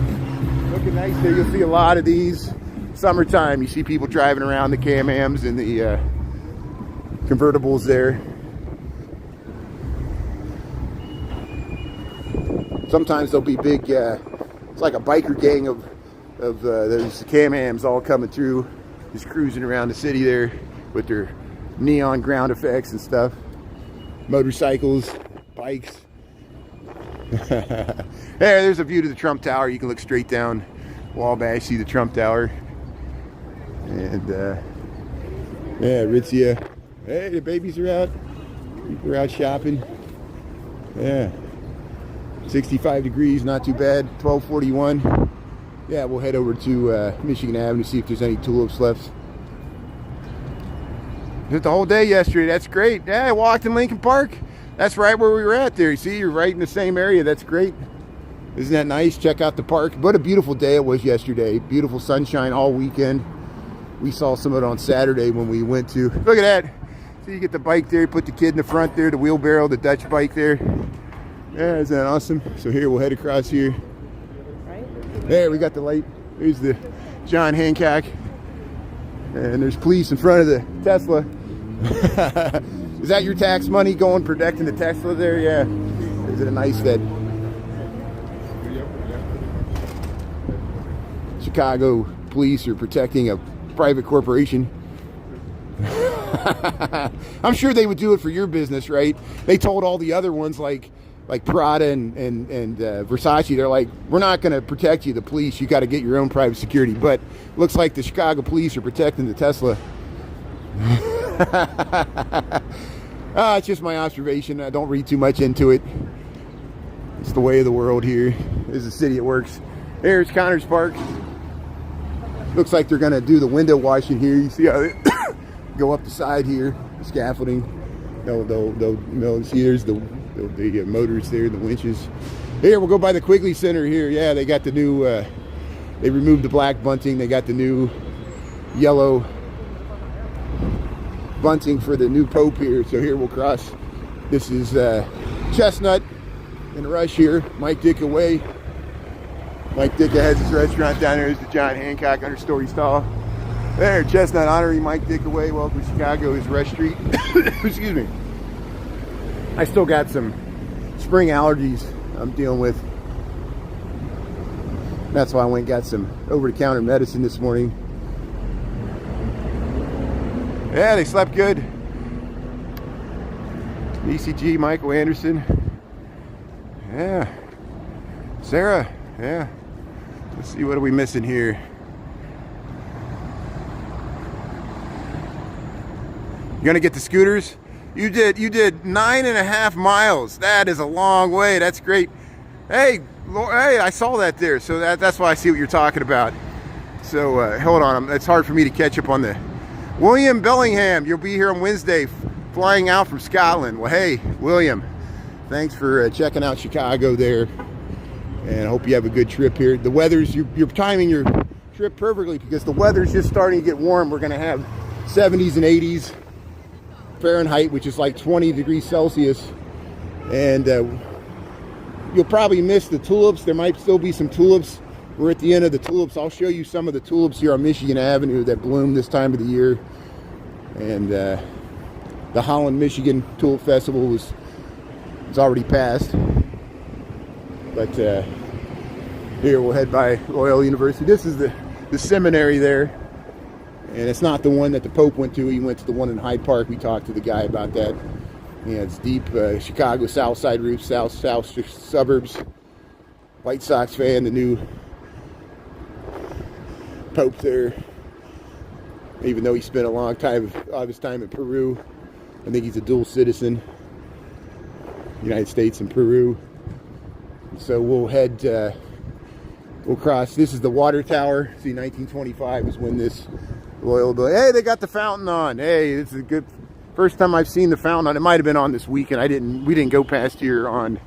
looking nice there. You'll see a lot of these. Summertime, you see people driving around the Can-Ams and the convertibles there. Sometimes there'll be big, it's like a biker gang of those Can-Ams all coming through, just cruising around the city there with their neon ground effects and stuff. Motorcycles, bikes. There's a view to the Trump Tower. You can look straight down Wabash, see the Trump Tower. And yeah, Aritzia. Hey, the babies are out. People are out shopping. Yeah. 65 degrees, not too bad. 12:41. Yeah, we'll head over to Michigan Avenue, see if there's any tulips left. Did the whole day yesterday. That's great. Yeah, I walked in Lincoln Park. That's right where we were at there. You see, you're right in the same area. That's great. Isn't that nice? Check out the park. What a beautiful day it was yesterday. Beautiful sunshine all weekend. We saw some of it on Saturday when we went to. Look at that. So you get the bike there, you put the kid in the front there, the wheelbarrow, the Dutch bike there. Yeah, isn't that awesome? So here, we'll head across here. There, we got the light. There's the John Hancock. And there's police in front of the Tesla. Is that your tax money going protecting the Tesla there? Yeah. Is it a nice that Chicago police are protecting a private corporation? I'm sure they would do it for your business, right? They told all the other ones like Prada and Versace, they're like, we're not going to protect you, the police. You got to get your own private security. But looks like the Chicago police are protecting the Tesla. It's just my observation. I don't read too much into it. It's the way of the world here. This is the city it works. There's Connors Park. Looks like they're going to do the window washing here. You see how they go up the side here, the scaffolding. They'll see there's the motors there, the winches. Here, we'll go by the Quigley Center here. Yeah, they got the new, they removed the black bunting. They got the new yellow bunting for the new Pope here. So here we'll cross. This is Chestnut and Rush here. Mike Dicka Way. Mike Dicka has his restaurant down there. There's the John Hancock understory stall. There, Chestnut honoring Mike Dicka Way. Welcome to Chicago. Is Rush Street. Excuse me. I still got some spring allergies I'm dealing with. That's why I went and got some over-the-counter medicine this morning. Yeah, they slept good. ECG, Michael Anderson. Yeah. Sarah, yeah. Let's see, what are we missing here? You gonna get the scooters? You did 9.5 miles. That is a long way. That's great. Hey, I saw that there. So that's why I see what you're talking about. So hold on, it's hard for me to catch up on the William Bellingham. You'll be here on Wednesday, flying out from Scotland. Well, hey, William, thanks for checking out Chicago there, and I hope you have a good trip here. The weather's you're timing your trip perfectly because the weather's just starting to get warm. We're gonna have 70s and 80s. Fahrenheit, which is like 20 degrees Celsius, and you'll probably miss the tulips. There might still be some tulips. We're at the end of the tulips. I'll show you some of the tulips here on Michigan Avenue that bloom this time of the year. And the Holland, Michigan Tulip Festival is already passed, but here we'll head by Loyola University. This is the seminary there. And it's not the one that the Pope went to. He went to the one in Hyde Park. We talked to the guy about that. Yeah, it's deep Chicago South Side roof, south suburbs. White Sox fan, the new Pope there. Even though he spent a long time of his time in Peru. I think he's a dual citizen. United States and Peru. So we'll head, we'll cross. This is the water tower. See, 1925 is when this Loyola building. Hey, they got the fountain on. Hey, this is a good first time I've seen the fountain on. It might have been on this weekend. We didn't go past here on,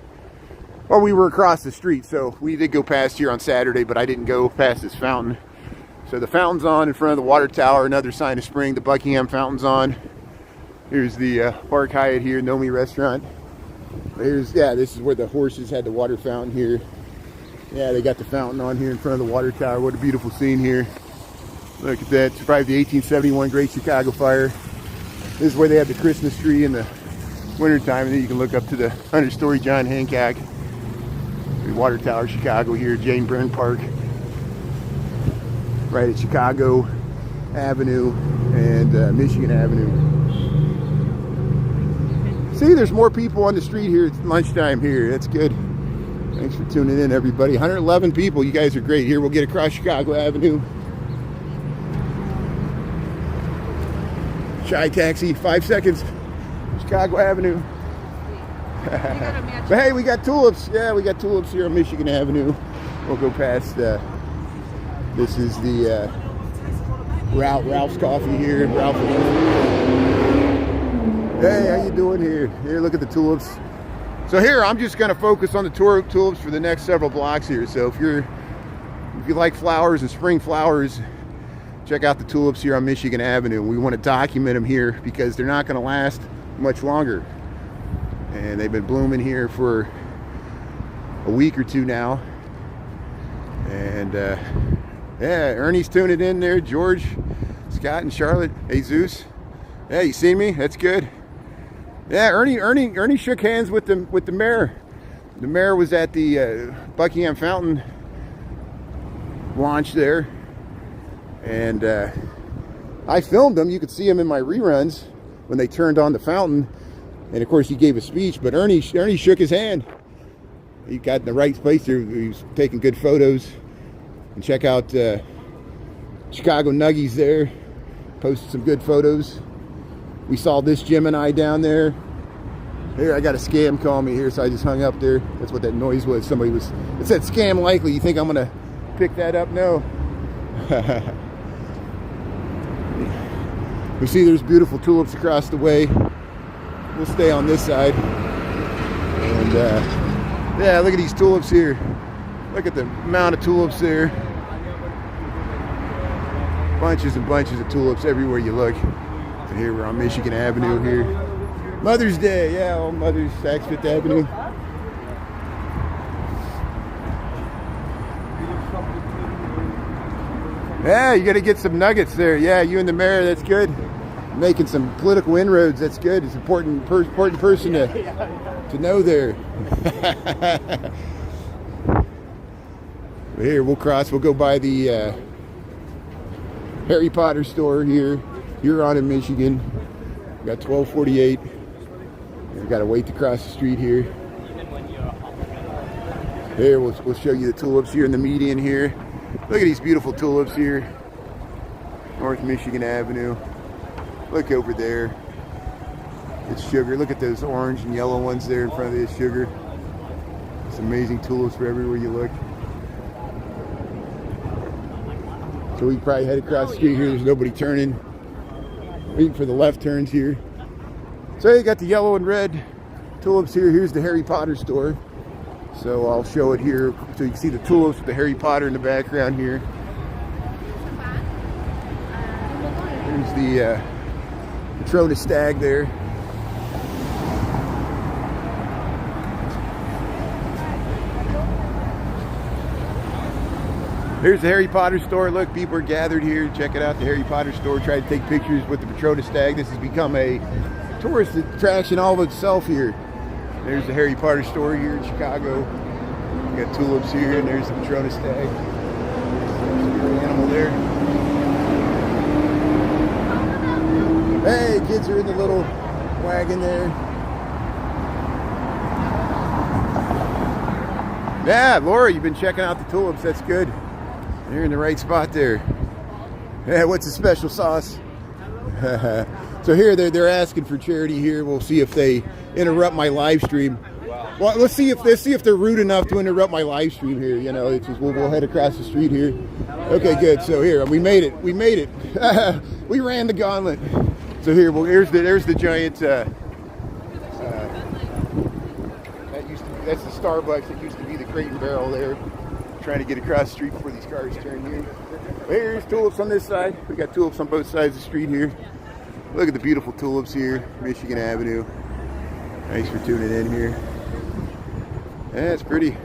well, we were across the street, so we did go past here on Saturday, but I didn't go past this fountain. So the fountain's on in front of the water tower, another sign of spring. The Buckingham fountain's on. Here's the Park Hyatt here, Nomi restaurant. Here's, yeah, this is where the horses had the water fountain here. Yeah, they got the fountain on here in front of the water tower. What a beautiful scene here. Look at that, survived the 1871 Great Chicago Fire. This is where they have the Christmas tree in the wintertime, and then you can look up to the 100-story John Hancock. The water tower, Chicago here, Jane Byrne Park. Right at Chicago Avenue and Michigan Avenue. See, there's more people on the street here. It's lunchtime here. That's good. Thanks for tuning in, everybody. 111 people. You guys are great. Here, we'll get across Chicago Avenue. Shy taxi, 5 seconds. Chicago Avenue. But hey, we got tulips. Yeah, we got tulips here on Michigan Avenue. We'll go past. This is the Ralph's Coffee here. Ralph. Hey, how you doing here? Here, look at the tulips. So here, I'm just going to focus on the tulips for the next several blocks here. So if you like flowers and spring flowers, check out the tulips here on Michigan Avenue. We want to document them here because they're not going to last much longer. And they've been blooming here for a week or two now. And yeah, Ernie's tuning in there. George, Scott, and Charlotte. Hey, Zeus. Yeah, you see me? That's good. Yeah, Ernie shook hands with the mayor. The mayor was at the Buckingham Fountain launch there, and I filmed him. You could see him in my reruns when they turned on the fountain, and of course he gave a speech. But Ernie shook his hand. He got in the right place there. He was taking good photos. And check out Chicago Nuggies there. Posted some good photos. We saw this Gemini down there. Here, I got a scam call me here, so I just hung up there. That's what that noise was. It said scam likely. You think I'm gonna pick that up? No. We see there's beautiful tulips across the way. We'll stay on this side. And yeah, look at these tulips here. Look at the amount of tulips there. Bunches and bunches of tulips everywhere you look. And here we're on Michigan Avenue here. Mother's Day, yeah, all Mother's, Saks Fifth Avenue. Yeah, you got to get some nuggets there. Yeah, you and the mayor, that's good. Making some political inroads, that's good. It's an important person to know there. Here, we'll go by the Harry Potter store here. Huron in Michigan. We got 1248. We got to wait to cross the street here. Here, we'll show you the tulips here in the median here. Look at these beautiful tulips here. North Michigan Avenue. Look over there. It's sugar. Look at those orange and yellow ones there in front of this sugar. It's amazing tulips for everywhere you look. So we probably head across the street here. There's nobody turning. Waiting for the left turns here. So you got the yellow and red tulips here. Here's the Harry Potter store. So I'll show it here so you can see the tulips with the Harry Potter in the background here. There's the Patrona stag there. Here's the Harry Potter store. Look, people are gathered here. Check it out, the Harry Potter store. Try to take pictures with the Patrona stag. This has become a tourist attraction all of itself here. There's the Harry Potter store here in Chicago. We got tulips here, and there's the Patrona stag. There's the animal there. Hey, kids are in the little wagon there. Yeah, Laura, you've been checking out the tulips. That's good. You're in the right spot there. Yeah, what's the special sauce? So here they're asking for charity here. We'll see if they interrupt my live stream. Well, let's see if they're rude enough to interrupt my live stream here. You know, it's just, we'll head across the street here. Okay, good. So here we made it. We made it. We ran the gauntlet. So here, well, there's the giant. That's the Starbucks. It used to be the Crate and Barrel there. Trying to get across the street before these cars turn here. Here's tulips on this side. We got tulips on both sides of the street here. Look at the beautiful tulips here, Michigan Avenue. Thanks for tuning in here. Yeah, it's pretty.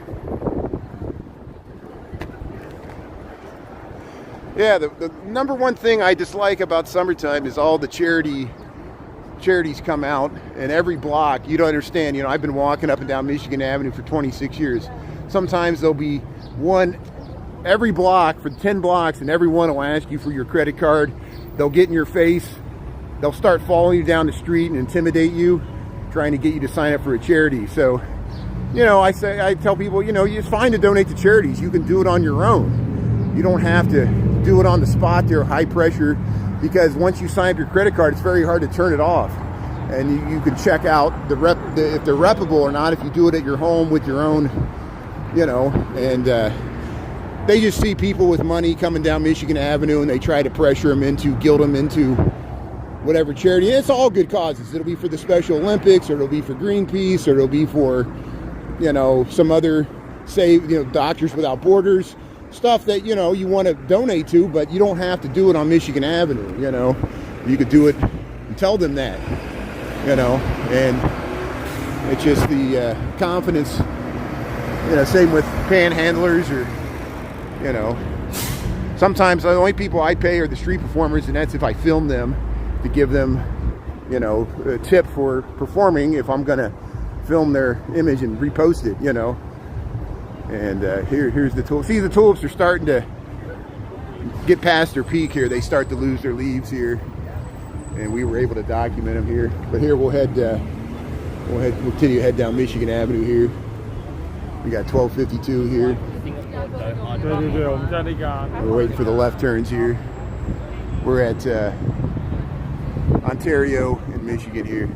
Yeah, the number one thing I dislike about summertime is all the charities come out, and every block, you don't understand, you know, I've been walking up and down Michigan Avenue for 26 years. Sometimes there'll be one every block for 10 blocks, and everyone will ask you for your credit card. They'll get in your face. They'll start following you down the street and intimidate you, trying to get you to sign up for a charity. So, you know, I tell people, you know, it's fine to donate to charities. You can do it on your own. You don't have to do it on the spot there, high pressure. because once you sign up your credit card, it's very hard to turn it off. And you can check out if they're reputable or not if you do it at your home with your own, you know. And they just see people with money coming down Michigan Avenue, and they try to pressure them guilt them into whatever charity. And it's all good causes. It'll be for the Special Olympics, or it'll be for Greenpeace, or it'll be for, you know, some other, say, you know, Doctors Without Borders, stuff that, you know, you want to donate to, but you don't have to do it on Michigan Avenue. You know, you could do it and tell them that. You know, and it's just the confidence, you know, same with panhandlers, or, you know, sometimes the only people I pay are the street performers, and that's if I film them to give them, you know, a tip for performing, if I'm going to film their image and repost it, you know. And here's the tulips. See, the tulips are starting to get past their peak here. They start to lose their leaves here. And we were able to document them here. But here we'll continue to head down Michigan Avenue here. We got 1252 here. We're waiting for the left turns here. We're at Ontario and Michigan here.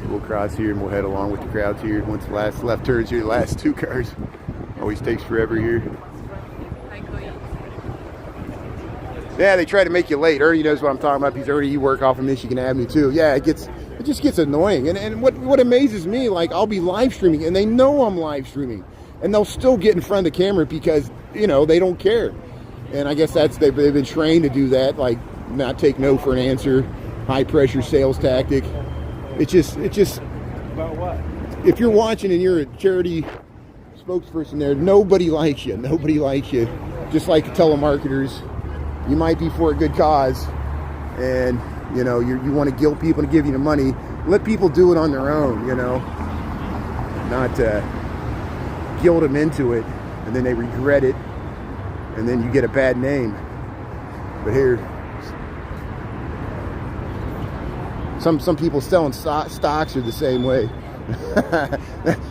We'll cross here and we'll head along with the crowds here. Once the last left turns here, the last two cars. Always takes forever here. Yeah, they try to make you late. Ernie knows what I'm talking about, because Ernie, you work off of Michigan Avenue too. Yeah, it just gets annoying. And what amazes me, like, I'll be live streaming and they know I'm live streaming, and they'll still get in front of the camera because, you know, they don't care. And I guess they've been trained to do that, like not take no for an answer, high pressure sales tactic. It's just about what? If you're watching and you're a charity spokesperson there, nobody likes you. Nobody likes you. Just like telemarketers. You might be for a good cause, and, you know, you want to guilt people to give you the money. Let people do it on their own, you know. Not guilt them into it, and then they regret it, and then you get a bad name. But here, some people selling stocks are the same way.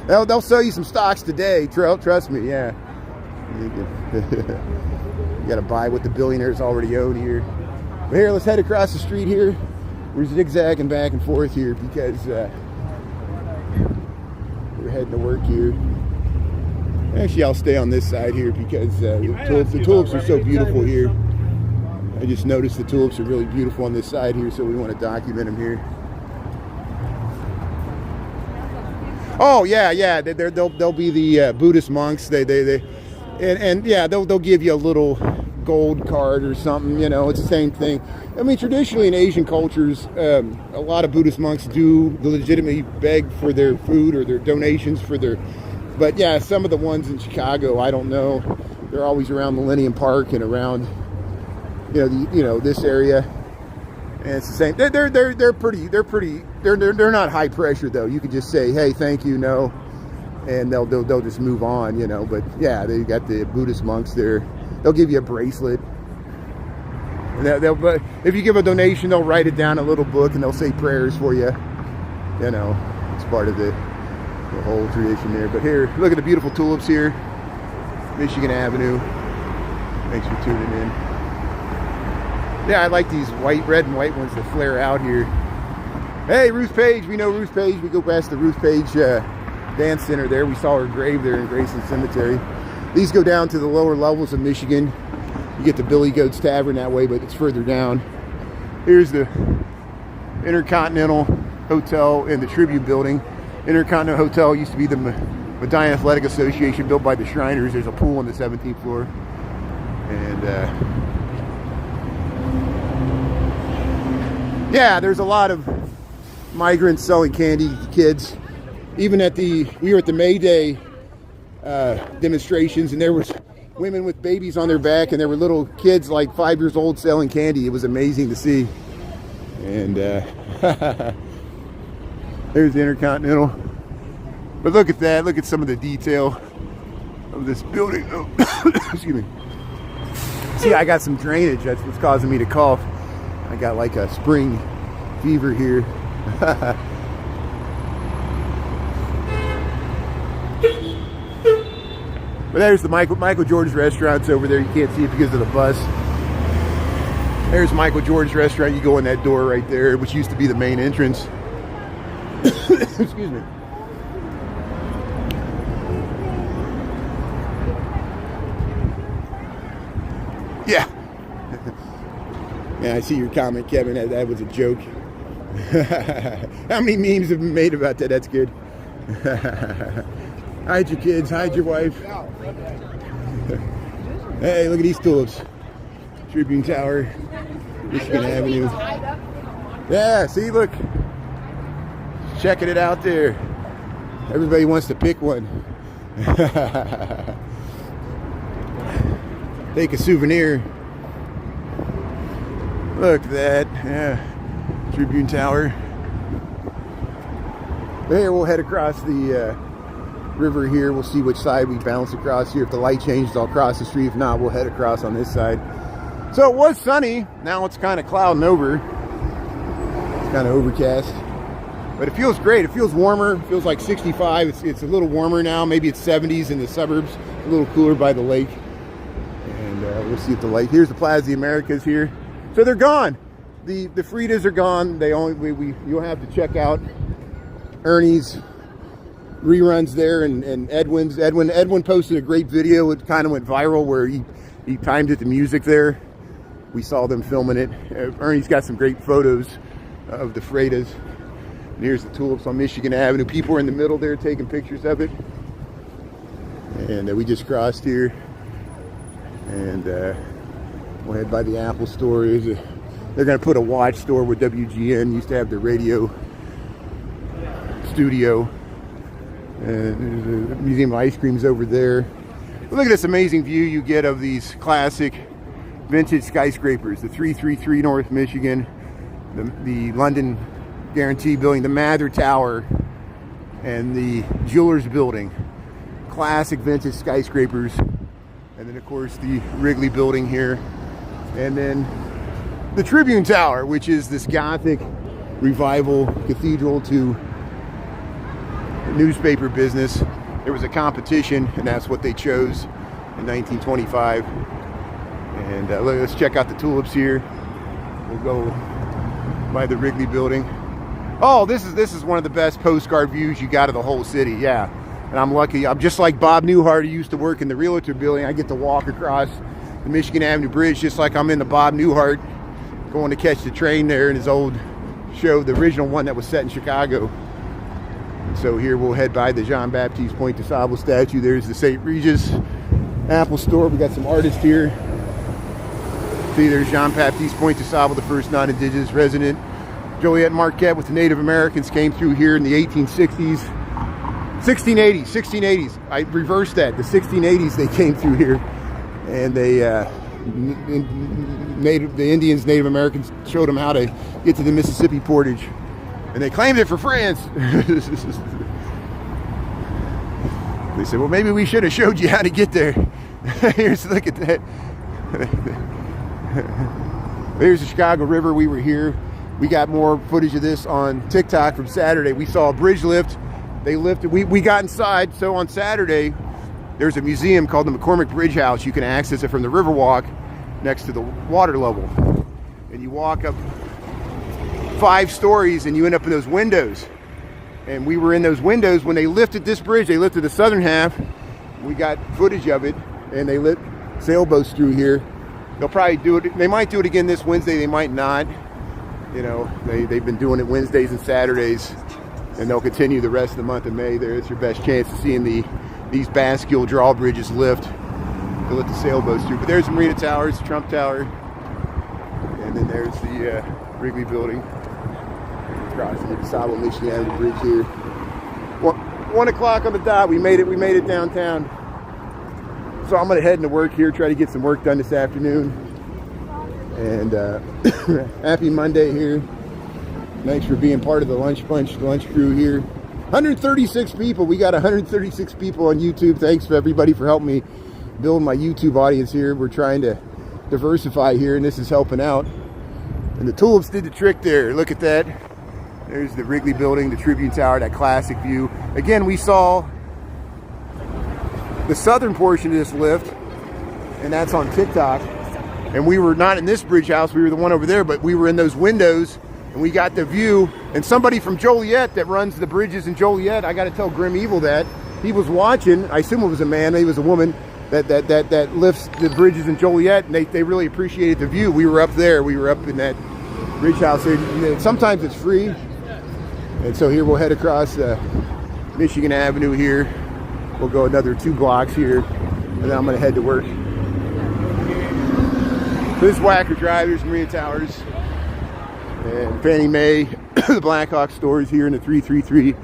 they'll sell you some stocks today. Trust me, yeah. You got to buy what the billionaires already own here. But here, let's head across the street here. We're zigzagging back and forth here because we're heading to work here. Actually, I'll stay on this side here because the tulips are so beautiful here. I just noticed the tulips are really beautiful on this side here, so we want to document them here. Oh yeah, they'll be the Buddhist monks. And yeah, they'll give you a little gold card or something, you know. It's the same thing. I mean, traditionally in Asian cultures, a lot of Buddhist monks do legitimately beg for their food or their donations for their, but yeah, some of the ones in Chicago, I don't know. They're always around Millennium Park and around, you know, this area. And it's the same. They're not high pressure though. You could just say, hey, thank you, no. And they'll just move on, you know. But yeah, they got the Buddhist monks there. They'll give you a bracelet. And but if you give a donation, they'll write it down in a little book and they'll say prayers for you. You know, it's part of the whole tradition there. But here, look at the beautiful tulips here, Michigan Avenue. Thanks for tuning in. Yeah, I like these red and white ones that flare out here. Hey, Ruth Page. We know Ruth Page. We go past the Ruth Page Dance Center there. We saw her grave there in Graceland Cemetery. These go down to the lower levels of Michigan. You get the Billy Goat's Tavern that way, but it's further down. Here's the Intercontinental Hotel and the Tribute Building. Intercontinental Hotel used to be the Medina Athletic Association, built by the Shriners. There's a pool on the 17th floor. And yeah, there's a lot of migrants selling candy to kids. Even we were at the May Day demonstrations, and there was women with babies on their back, and there were little kids like 5 years old selling candy. It was amazing to see. And there's the Intercontinental. But look at that. Look at some of the detail of this building. Oh, excuse me. See, I got some drainage. That's what's causing me to cough. I got like a spring fever here. But there's the Michael George's restaurants over there. You can't see it because of the bus. There's Michael Jordan's restaurant. You go in that door right there, which used to be the main entrance. Excuse me. Yeah. Yeah, I see your comment, Kevin. That was a joke. How many memes have been made about that? That's good. Hide your kids, hide your wife. Hey, look at these tulips. Tribune Tower, Michigan Avenue. Yeah, see, look. Checking it out there. Everybody wants to pick one. Take a souvenir. Look at that. Yeah. Tribune Tower. There, we'll head across the river here. We'll see which side we bounce across here. If the light changes, I'll cross the street. If not, we'll head across on this side. So it was sunny. Now it's kind of clouding over. It's kind of overcast. But it feels great. It feels warmer. It feels like 65. It's a little warmer now. Maybe it's 70s in the suburbs. A little cooler by the lake. And we'll see at the light. Here's the Plaza of the Americas here. So they're gone. The Fridas are gone. They only you'll have to check out Ernie's reruns there and Edwin's. Edwin posted a great video. It kind of went viral where he timed it to music there. We saw them filming it. Ernie's got some great photos of the Fridas. And here's the Tulips on Michigan Avenue. People are in the middle there taking pictures of it. And we just crossed here. And we'll head by the Apple store. They're going to put a watch store where WGN used to have their radio studio. And there's a museum of ice creams over there. But look at this amazing view you get of these classic vintage skyscrapers. The 333 North Michigan, the London Guarantee Building, the Mather Tower, and the Jewelers Building. Classic vintage skyscrapers. And then, of course, the Wrigley Building here. And then the Tribune Tower, which is this Gothic revival cathedral to the newspaper business. There was a competition, and that's what they chose in 1925. And let's check out the Tulips here. We'll go by the Wrigley Building. Oh, this is one of the best postcard views you got of the whole city. Yeah, and I'm lucky. I'm just like Bob Newhart, who used to work in the Realtor Building. I get to walk across the Michigan Avenue Bridge just like I'm in the Bob Newhart, going to catch the train there in his old show, the original one that was set in Chicago. And so here we'll head by the Jean-Baptiste Point de Sable statue. There's the St. Regis Apple store. We got some artists here. See, there's Jean-Baptiste Point de Sable, the first non-indigenous resident. Joliet Marquette with the Native Americans came through here in the 1860s. 1680s. I reversed that. The 1680s they came through here. And they, the Indians, Native Americans showed them how to get to the Mississippi Portage. And they claimed it for France. They said, well, maybe we should have showed you how to get there. Here's, look at that. There's the Chicago River. We were here. We got more footage of this on TikTok from Saturday. We saw a bridge lift. They lifted. We got inside. So on Saturday, there's a museum called the McCormick Bridge House. You can access it from the Riverwalk next to the water level. And you walk up 5 stories and you end up in those windows. And we were in those windows when they lifted this bridge. They lifted the southern half. We got footage of it. And they lit sailboats through here. They'll probably do it. They might do it again this Wednesday. They might not. You know, they've been doing it Wednesdays and Saturdays. And they'll continue the rest of the month of May. There's your best chance of seeing these Bascule drawbridges lift to let the sailboats through. But there's the Marina Towers, Trump Tower. And then there's the Wrigley Building. Crossing the DeSable Michigan Avenue Bridge here. 1 o'clock on the dot. We made it downtown. So I'm going to head into work here, try to get some work done this afternoon. And happy Monday here. Thanks for being part of the lunch crew here. 136 people. We got 136 people on YouTube. Thanks for everybody for helping me build my YouTube audience here. We're trying to diversify here, and this is helping out. And the Tulips did the trick there. Look at that. There's the Wrigley Building, the Tribune Tower, that classic view. Again, we saw the southern portion of this lift, and that's on TikTok. And we were not in this bridge house, we were the one over there, but we were in those windows and we got the view. And somebody from Joliet that runs the bridges in Joliet, I got to tell Grim Evil that, he was watching. I assume it was a man, maybe it was a woman, that lifts the bridges in Joliet, and they really appreciated the view. We were up there, we were up in that bridge house. And sometimes it's free. And so here we'll head across Michigan Avenue here. We'll go another 2 blocks here, and then I'm gonna head to work. This is Whacker Drive, there's Marina Towers, and Fannie Mae, the Blackhawk stores here in the 333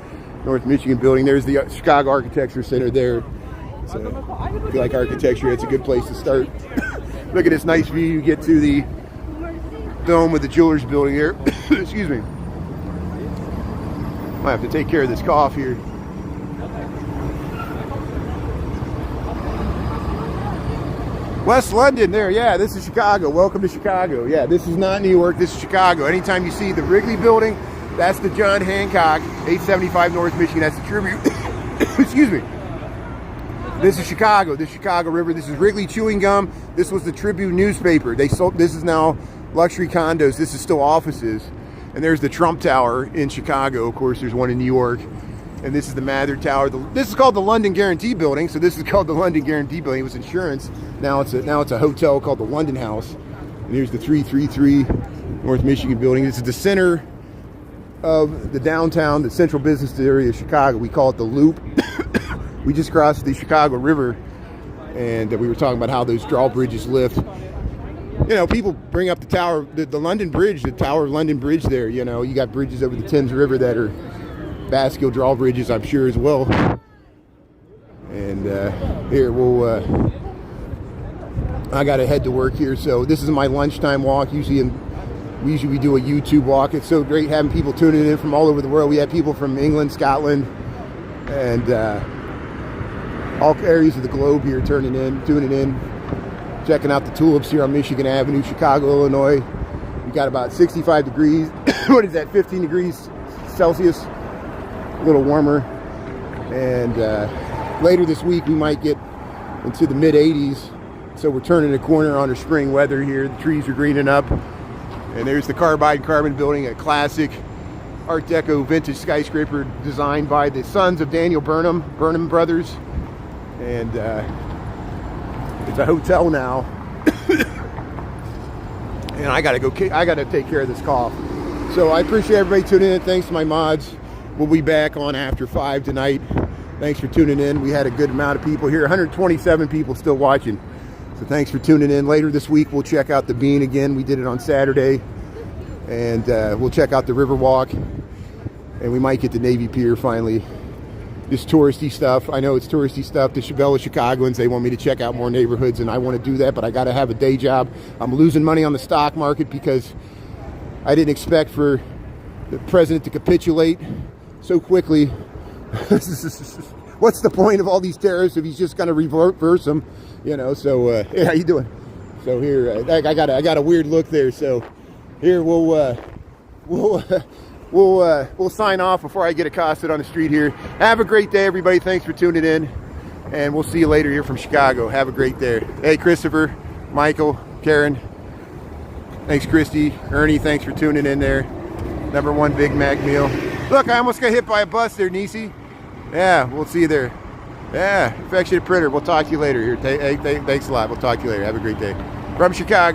North Michigan building. There's the Chicago Architecture Center there. So if you like architecture, it's a good place to start. Look at this nice view. You get to the dome of the Jewelers building here. Excuse me. Might have to take care of this cough here. West London there, yeah, this is Chicago. Welcome to Chicago. Yeah, this is not New York, this is Chicago. Anytime you see the Wrigley building, that's the John Hancock, 875 North Michigan, that's the tribute. Excuse me. This is Chicago, this is Chicago River, this is Wrigley Chewing Gum. This was the Tribune newspaper. They sold, this is now luxury condos, this is still offices. And there's the Trump Tower in Chicago. Of course, there's one in New York. And this is the Mather Tower. This is called the London Guarantee Building. So this is called the London Guarantee Building. It was insurance. Now it's a hotel called the London House. And here's the 333 North Michigan building. This is the center of the downtown, the central business area of Chicago. We call it the Loop. We just crossed the Chicago River, and we were talking about how those drawbridges lift. You know, people bring up the tower, the London Bridge, the Tower of London Bridge there. You know, you got bridges over the Thames River that are Basque drawbridges, I'm sure, as well. And here I got to head to work here, so this is my lunchtime walk. Usually we do a YouTube walk. It's so great having people tuning in from all over the world. We have people from England, Scotland, and all areas of the globe here tuning in, checking out the Tulips here on Michigan Avenue, Chicago, Illinois. We got about 65 degrees. What is that, 15 degrees Celsius? A little warmer. And later this week we might get into the mid 80s. So we're turning a corner on the spring weather here. The trees are greening up. And there's the Carbide Carbon building, a classic Art Deco vintage skyscraper designed by the sons of Daniel Burnham brothers. And it's a hotel now. And I gotta take care of this cough. So I appreciate everybody tuning in. Thanks to my mods. We'll be back on after 5 tonight. Thanks for tuning in. We had a good amount of people here. 127 people still watching. So thanks for tuning in. Later this week, we'll check out the Bean again. We did it on Saturday. And we'll check out the Riverwalk. And we might get to Navy Pier finally. Just touristy stuff. I know it's touristy stuff. The fellow Chicagoans, they want me to check out more neighborhoods, and I want to do that, but I got to have a day job. I'm losing money on the stock market because I didn't expect for the president to capitulate so quickly. What's the point of all these tariffs if he's just going to reverse them? You know, so hey, how you doing? So here, I got a weird look there. So here we'll sign off before I get accosted on the street here. Have a great day, everybody. Thanks for tuning in, and we'll see you later here from Chicago. Have a great day. Hey, Christopher, Michael, Karen. Thanks, Christy. Ernie, thanks for tuning in there. #1 Big Mac meal. Look, I almost got hit by a bus there, Nisi. Yeah, we'll see you there. Yeah, affectionate printer. We'll talk to you later here. Hey, thanks a lot. We'll talk to you later. Have a great day. From Chicago.